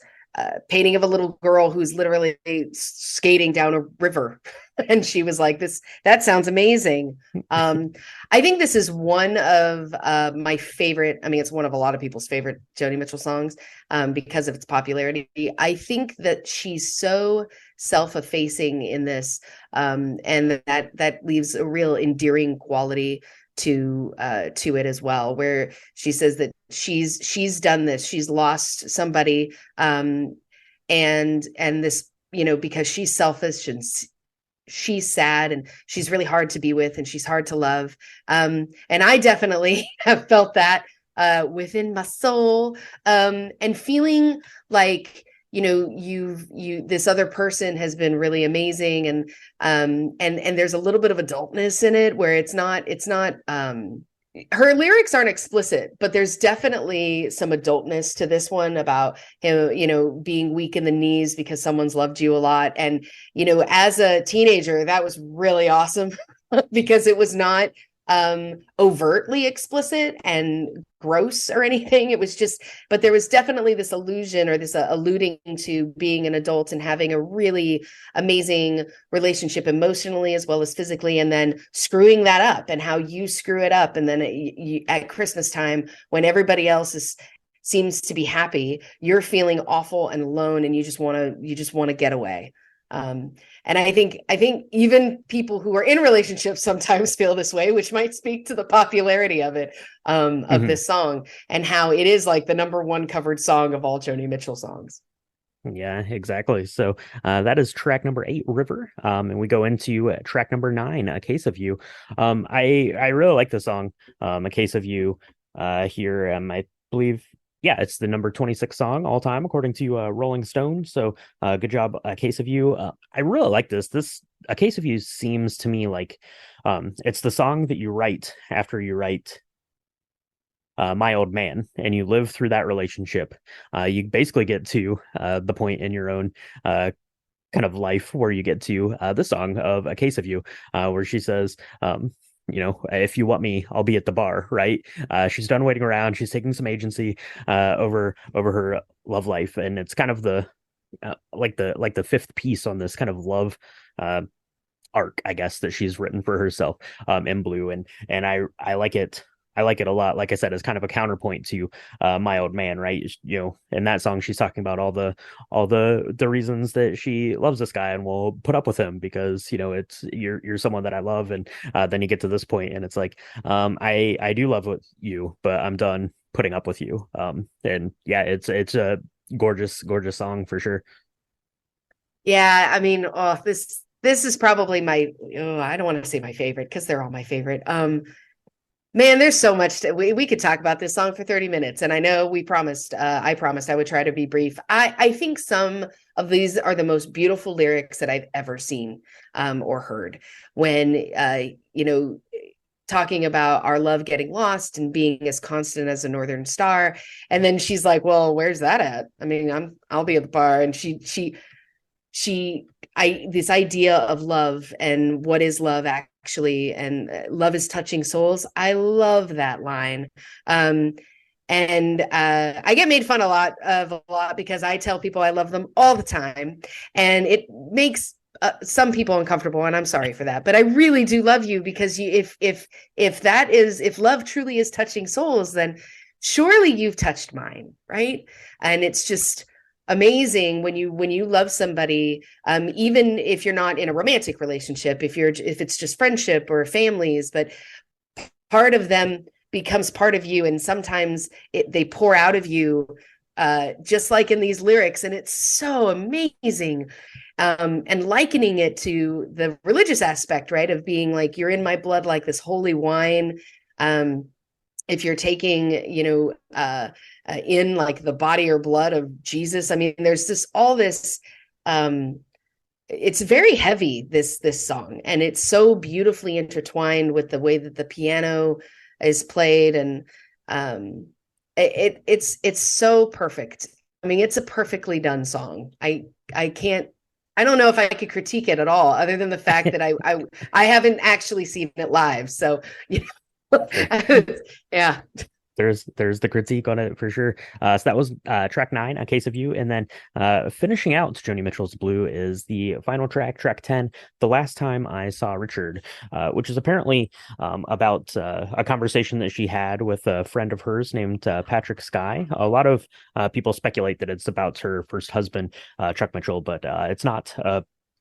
painting of a little girl who's literally skating down a river. And she was like, that sounds amazing. I think this is one of my favorite. I mean, it's one of a lot of people's favorite Joni Mitchell songs because of its popularity. I think that she's so self-effacing in this, and that leaves a real endearing quality to it as well, where she says that she's done this, she's lost somebody, and this, because she's selfish and she's sad and she's really hard to be with and she's hard to love, and I definitely have felt that within my soul, and feeling like this other person has been really amazing, and there's a little bit of adultness in it where it's not her lyrics aren't explicit, but there's definitely some adultness to this one about him, being weak in the knees because someone's loved you a lot. And, as a teenager, that was really awesome because it was not overtly explicit and gross or anything. It was just, but there was definitely this illusion or this alluding to being an adult and having a really amazing relationship emotionally as well as physically, and then screwing that up and how you screw it up. And then at Christmas time, when everybody else seems to be happy, you're feeling awful and alone, and you just want to get away. And I think even people who are in relationships sometimes feel this way, which might speak to the popularity of it, of this song, and how it is like the number one covered song of all Joni Mitchell songs. Yeah, exactly. So that is track number 8, River. And we go into track number 9, A Case of You. I really like the song, A Case of You here. I believe, yeah, it's the number 26 song all time, according to Rolling Stone. So good job, A Case of You. I really like this. A Case of You seems to me like it's the song that you write after you write My Old Man, and you live through that relationship. You basically get to the point in your own kind of life where you get to the song of A Case of You, where she says, if you want me, I'll be at the bar, right? She's done waiting around. She's taking some agency over her love life, and it's kind of the like the fifth piece on this kind of love arc, I guess, that she's written for herself in Blue, and I like it. I like it a lot. Like I said, as kind of a counterpoint to My Old Man, right? In that song, she's talking about all the reasons that she loves this guy and will put up with him because it's you're someone that I love, and then you get to this point, and it's like I do love you, but I'm done putting up with you. And yeah, it's a gorgeous song for sure. Yeah, I mean, this is probably my, I don't want to say my favorite because they're all my favorite. Man, there's so much we could talk about this song for 30 minutes. And I know I promised I would try to be brief. I think some of these are the most beautiful lyrics that I've ever seen or heard when, talking about our love getting lost and being as constant as a northern star. And then she's like, well, where's that at? I mean, I'll be at the bar. And this idea of love and what is love actually, and love is touching souls. I love that line. And I get made fun a lot because I tell people I love them all the time, and it makes some people uncomfortable, and I'm sorry for that. But I really do love you, because if love truly is touching souls, then surely you've touched mine, right? And it's just amazing when you love somebody, even if you're not in a romantic relationship, if it's just friendship or families, but part of them becomes part of you, and sometimes they pour out of you, just like in these lyrics, and it's so amazing. And likening it to the religious aspect, right, of being like, you're in my blood like this holy wine. If you're taking, in like the body or blood of Jesus. I mean, there's all this, it's very heavy, this song, and it's so beautifully intertwined with the way that the piano is played. And it's so perfect. I mean, it's a perfectly done song. I don't know if I could critique it at all, other than the fact that I haven't actually seen it live. So, yeah. There's the critique on it for sure. So that was track 9, A Case of You. And then finishing out Joni Mitchell's Blue is the final track, track 10, The Last Time I Saw Richard, which is apparently about a conversation that she had with a friend of hers named Patrick Skye. A lot of people speculate that it's about her first husband, Chuck Mitchell, but it's not,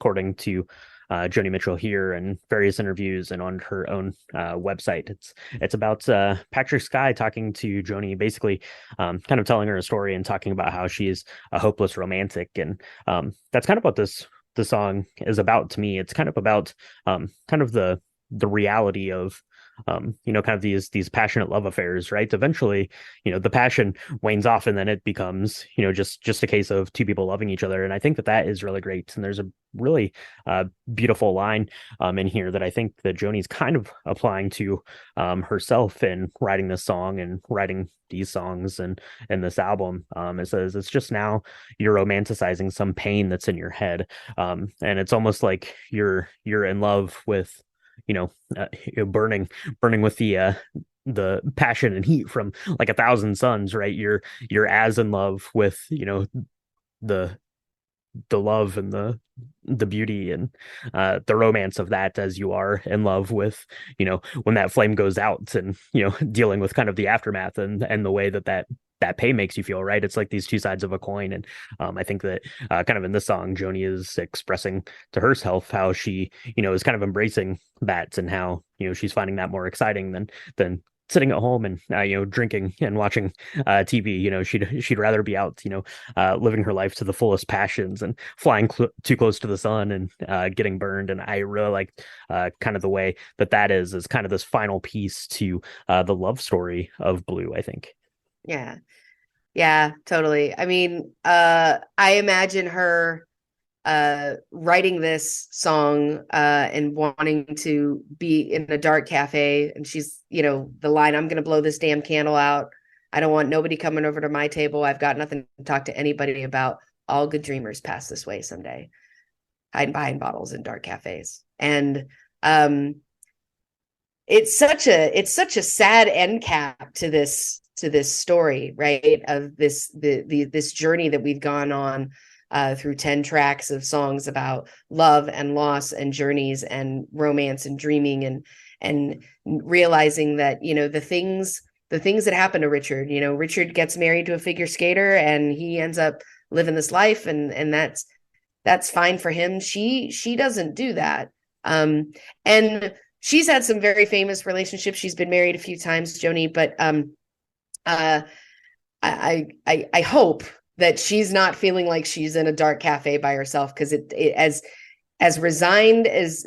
according to Joni Mitchell here and various interviews and on her own website. It's about Patrick Skye talking to Joni, basically kind of telling her a story and talking about how she's a hopeless romantic. And that's kind of what the song is about to me. It's kind of about kind of the reality of kind of these passionate love affairs, right? Eventually, the passion wanes off, and then it becomes, just a case of two people loving each other. And I think that is really great. And there's a really beautiful line in here that I think that Joni's kind of applying to herself in writing this song and writing these songs and this album. It says, it's just now you're romanticizing some pain that's in your head. And it's almost like you're in love with, burning with the passion and heat from like 1,000 suns, right? You're as in love with, the love and the beauty and the romance of that as you are in love with, when that flame goes out, and dealing with kind of the aftermath and the way that pain makes you feel, right? It's like these two sides of a coin. And I think that kind of in this song, Joni is expressing to herself how she, is kind of embracing that, and how, she's finding that more exciting than sitting at home and drinking and watching TV. She'd rather be out, living her life to the fullest passions and flying too close to the sun and getting burned. And I really like kind of the way that is kind of this final piece to the love story of Blue, I think. Yeah. Yeah, totally. I mean, I imagine her writing this song and wanting to be in a dark cafe, and she's, the line, I'm gonna blow this damn candle out. I don't want nobody coming over to my table. I've got nothing to talk to anybody about. All good dreamers pass this way someday, hiding behind bottles in dark cafes. And it's such a sad end cap to this story, right? Of this journey that we've gone on through 10 tracks of songs about love and loss and journeys and romance and dreaming and realizing that, the things that happen to Richard, Richard gets married to a figure skater and he ends up living this life, and that's fine for him. She doesn't do that. And she's had some very famous relationships. She's been married a few times, Joni, but I hope that she's not feeling like she's in a dark cafe by herself, because it as resigned as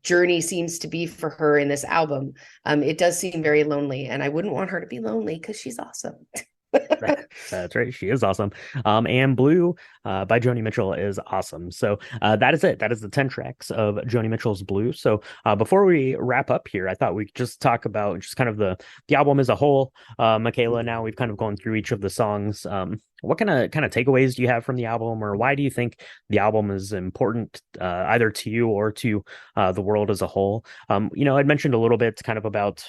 journey seems to be for her in this album. It does seem very lonely, and I wouldn't want her to be lonely because she's awesome. That's right. She is awesome. And Blue by Joni Mitchell is awesome. So that is it. That is the 10 tracks of Joni Mitchell's Blue. So before we wrap up here, I thought we'd just talk about just kind of the album as a whole. Michaela, now we've kind of gone through each of the songs. What kind of takeaways do you have from the album, or why do you think the album is important either to you or to the world as a whole? I'd mentioned a little bit kind of about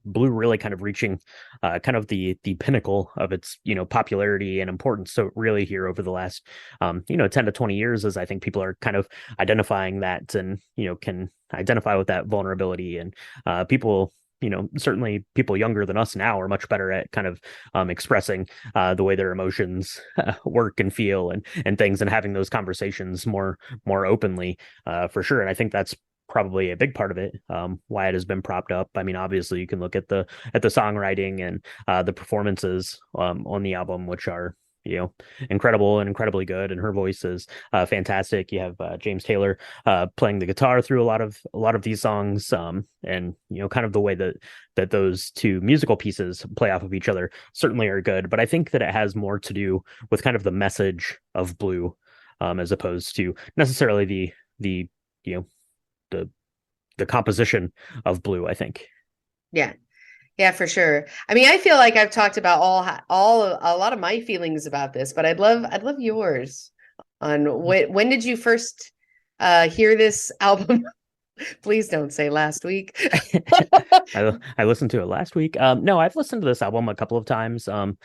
Blue really kind of reaching kind of the pinnacle of its popularity and importance. So really here over the last 10 to 20 years, as I think people are kind of identifying that and can identify with that vulnerability, and people certainly people younger than us now are much better at kind of expressing the way their emotions work and feel and things, and having those conversations more openly, for sure. And I think that's probably a big part of it, why it has been propped up. I mean, obviously you can look at the songwriting and the performances on the album, which are incredible and incredibly good, and her voice is fantastic. You have James Taylor playing the guitar through a lot of these songs, and kind of the way that those two musical pieces play off of each other certainly are good. But I think that it has more to do with kind of the message of Blue, as opposed to necessarily the the composition of Blue, I think. Yeah. Yeah, for sure. I mean, I feel like I've talked about all a lot of my feelings about this, but I'd love yours on when did you first hear this album? Please don't say last week. I listened to it last week. No, I've listened to this album a couple of times. And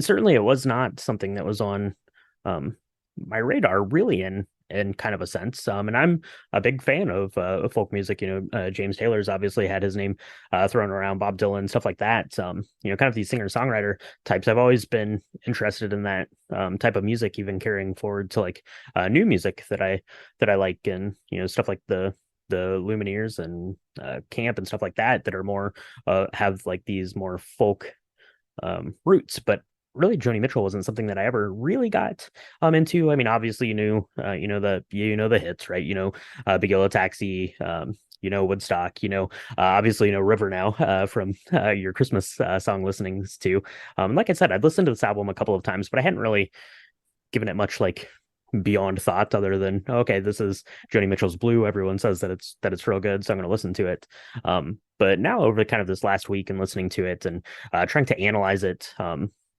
certainly it was not something that was on my radar really in kind of a sense. And I'm a big fan of folk music. James Taylor's obviously had his name thrown around, Bob Dylan, stuff like that. Kind of these singer-songwriter types. I've always been interested in that type of music, even carrying forward to like new music that I like, and stuff like the Lumineers and Camp and stuff like that are more have like these more folk roots. But really Joni Mitchell wasn't something that I ever really got into. I mean, obviously the hits, right? Big Yellow Taxi, Woodstock, obviously River now from your Christmas song listenings too. Like I said, I'd listened to this album a couple of times, but I hadn't really given it much like beyond thought, other than okay, this is Joni Mitchell's Blue. Everyone says that it's real good, so I'm going to listen to it. But now over kind of this last week and listening to it and trying to analyze it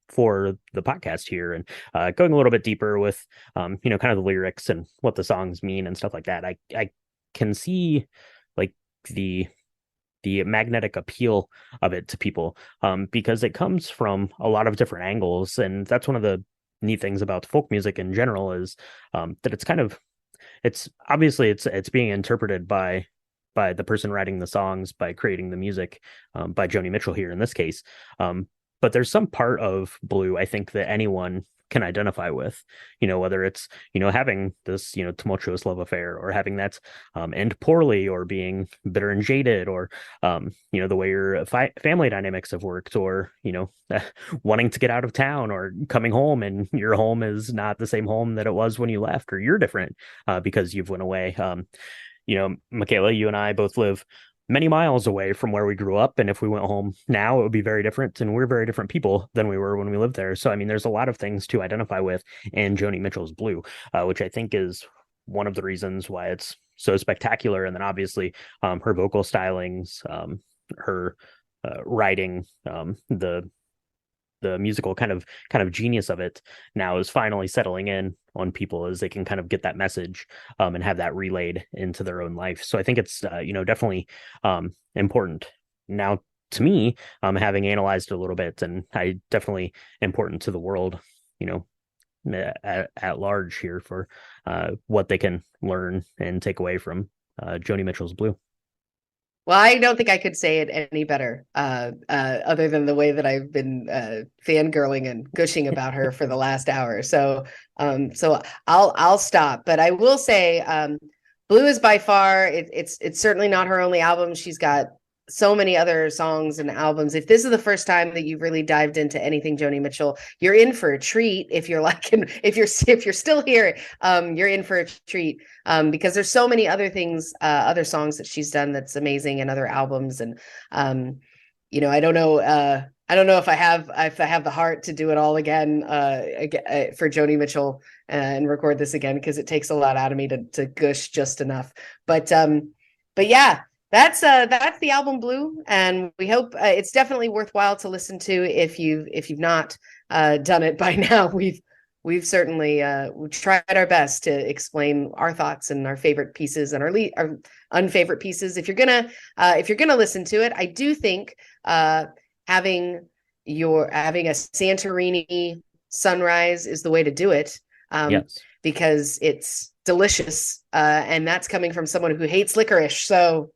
for the podcast here, and going a little bit deeper with kind of the lyrics and what the songs mean and stuff like that, I can see like the magnetic appeal of it to people, because it comes from a lot of different angles. And that's one of the neat things about folk music in general, is that it's obviously it's being interpreted by the person writing the songs, by creating the music, by Joni Mitchell here in this case. But there's some part of Blue, I think, that anyone can identify with, whether it's, having this, tumultuous love affair, or having that end poorly, or being bitter and jaded, or, the way your family dynamics have worked, or, wanting to get out of town, or coming home and your home is not the same home that it was when you left, or you're different because you've went away. Michaela, you and I both live many miles away from where we grew up, and if we went home now, it would be very different, and we're very different people than we were when we lived there. So I mean, there's a lot of things to identify with in Joni Mitchell's Blue, which I think is one of the reasons why it's so spectacular. And then obviously her vocal stylings, her writing, the musical kind of genius of it now is finally settling in on people, as they can kind of get that message and have that relayed into their own life. So I think it's definitely important now to me, having analyzed it a little bit, and I definitely important to the world, at large here, for what they can learn and take away from Joni Mitchell's Blue. Well, I don't think I could say it any better, other than the way that I've been fangirling and gushing about her for the last hour. So I'll stop. But I will say, Blue is by far it's certainly not her only album. She's got so many other songs and albums. If this is the first time that you've really dived into anything Joni Mitchell, you're in for a treat. If you're like, if you're still here, you're in for a treat, because there's so many other things, other songs that she's done that's amazing, and other albums. And I don't know. I don't know if I have the heart to do it all again, for Joni Mitchell, and record this again, because it takes a lot out of me to gush just enough. But yeah, that's the album Blue, and we hope it's definitely worthwhile to listen to if you've not done it by now. We've certainly we tried our best to explain our thoughts and our favorite pieces and our unfavorite pieces. If you're gonna listen to it, I do think having a Santorini sunrise is the way to do it, Yes. because it's delicious, and that's coming from someone who hates licorice. So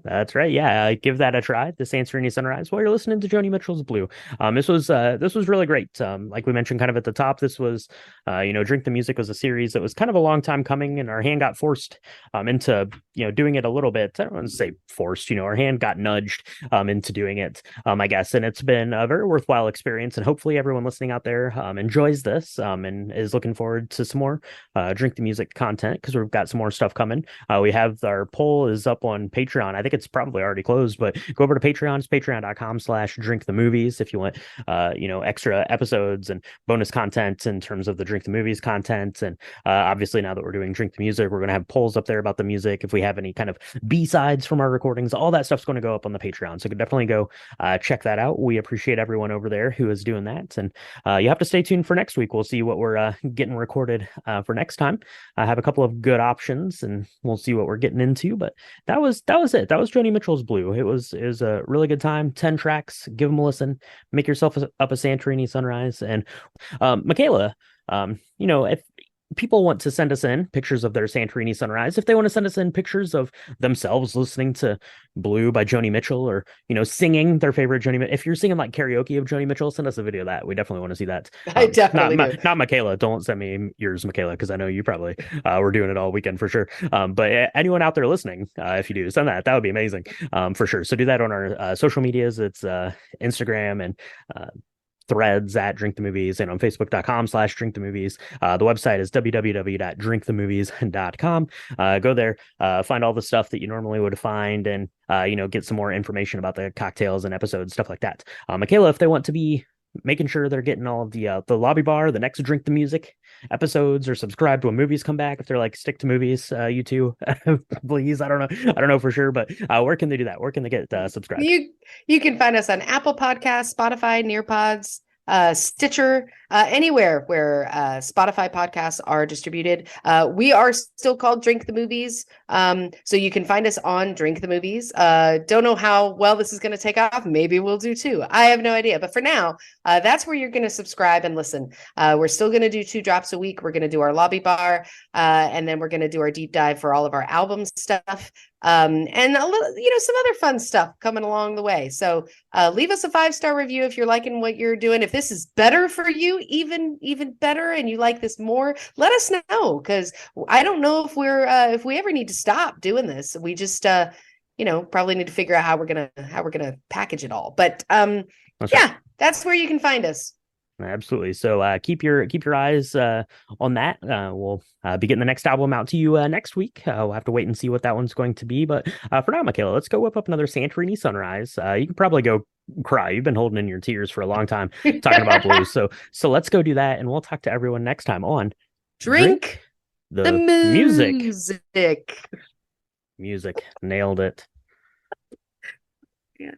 That's right. Yeah, give that a try. The Santorini Sunrise while you're listening to Joni Mitchell's Blue. This was really great. Like we mentioned, kind of at the top, this was, Drink the Music was a series that was kind of a long time coming, and our hand got forced into doing it a little bit. I don't want to say forced. Our hand got nudged into doing it. I guess, and it's been a very worthwhile experience, and hopefully everyone listening out there enjoys this and is looking forward to some more Drink the Music content, because we've got some more stuff coming. We have our poll is up on Patreon. I think it's probably already closed, but go over to Patreon. It's patreon.com/drink the movies if you want, extra episodes and bonus content in terms of the Drink the Movies content. And obviously, now that we're doing Drink the Music, we're going to have polls up there about the music. If we have any kind of B-sides from our recordings, all that stuff's going to go up on the Patreon. So definitely go check that out. We appreciate everyone over there who is doing that. And you have to stay tuned for next week. We'll see what we're getting recorded for next time. I have a couple of good options, and we'll see what we're getting into. But that was it. That was Joni Mitchell's Blue. It was a really good time. 10 tracks. Give them a listen. Make yourself up a Santorini sunrise. And Michaela, if people want to send us in pictures of their Santorini sunrise, if they want to send us in pictures of themselves listening to Blue by Joni Mitchell, or singing their favorite Joni Mitchell, if you're singing like karaoke of Joni Mitchell, send us a video of that. We definitely want to see that. I definitely do. Not Michaela. Don't send me yours, Michaela, because I know you probably were doing it all weekend for sure. But anyone out there listening, if you do send that would be amazing, for sure. So do that on our social medias. It's Instagram and Threads at Drink the Movies, and on Facebook.com/Drink the Movies. The website is www.drinkthemovies.com. Go there, find all the stuff that you normally would find, and get some more information about the cocktails and episodes, stuff like that. Michaela, if they want to be making sure they're getting all of the lobby bar, the next Drink the Music episodes, or subscribe to when movies come back, if they're like stick to movies, you two, please. I don't know for sure, but where can they do that? Where can they get subscribed? You can find us on Apple Podcasts, Spotify, Nearpods, Stitcher, anywhere where Spotify podcasts are distributed. We are still called Drink the Movies, so you can find us on Drink the Movies. Don't know how well this is going to take off. Maybe we'll do two. I have no idea. But for now, that's where you're going to subscribe and listen. We're still going to do 2 drops a week. We're going to do our lobby bar, and then we're going to do our deep dive for all of our album stuff. And a little, some other fun stuff coming along the way. So leave us a 5-star review if you're liking what you're doing. If this is better for you, even better, and you like this more, let us know, because I don't know if we ever need to stop doing this. We just probably need to figure out how we're gonna package it all. But That's right. that's where you can find us. Absolutely. So keep your eyes on that. We'll be getting the next album out to you next week. We'll have to wait and see what that one's going to be. But for now, Michaela, let's go whip up another Santorini Sunrise. You can probably go cry. You've been holding in your tears for a long time talking about blues. So let's go do that, and we'll talk to everyone next time on Drink the Music. Music. Nailed it. Yeah.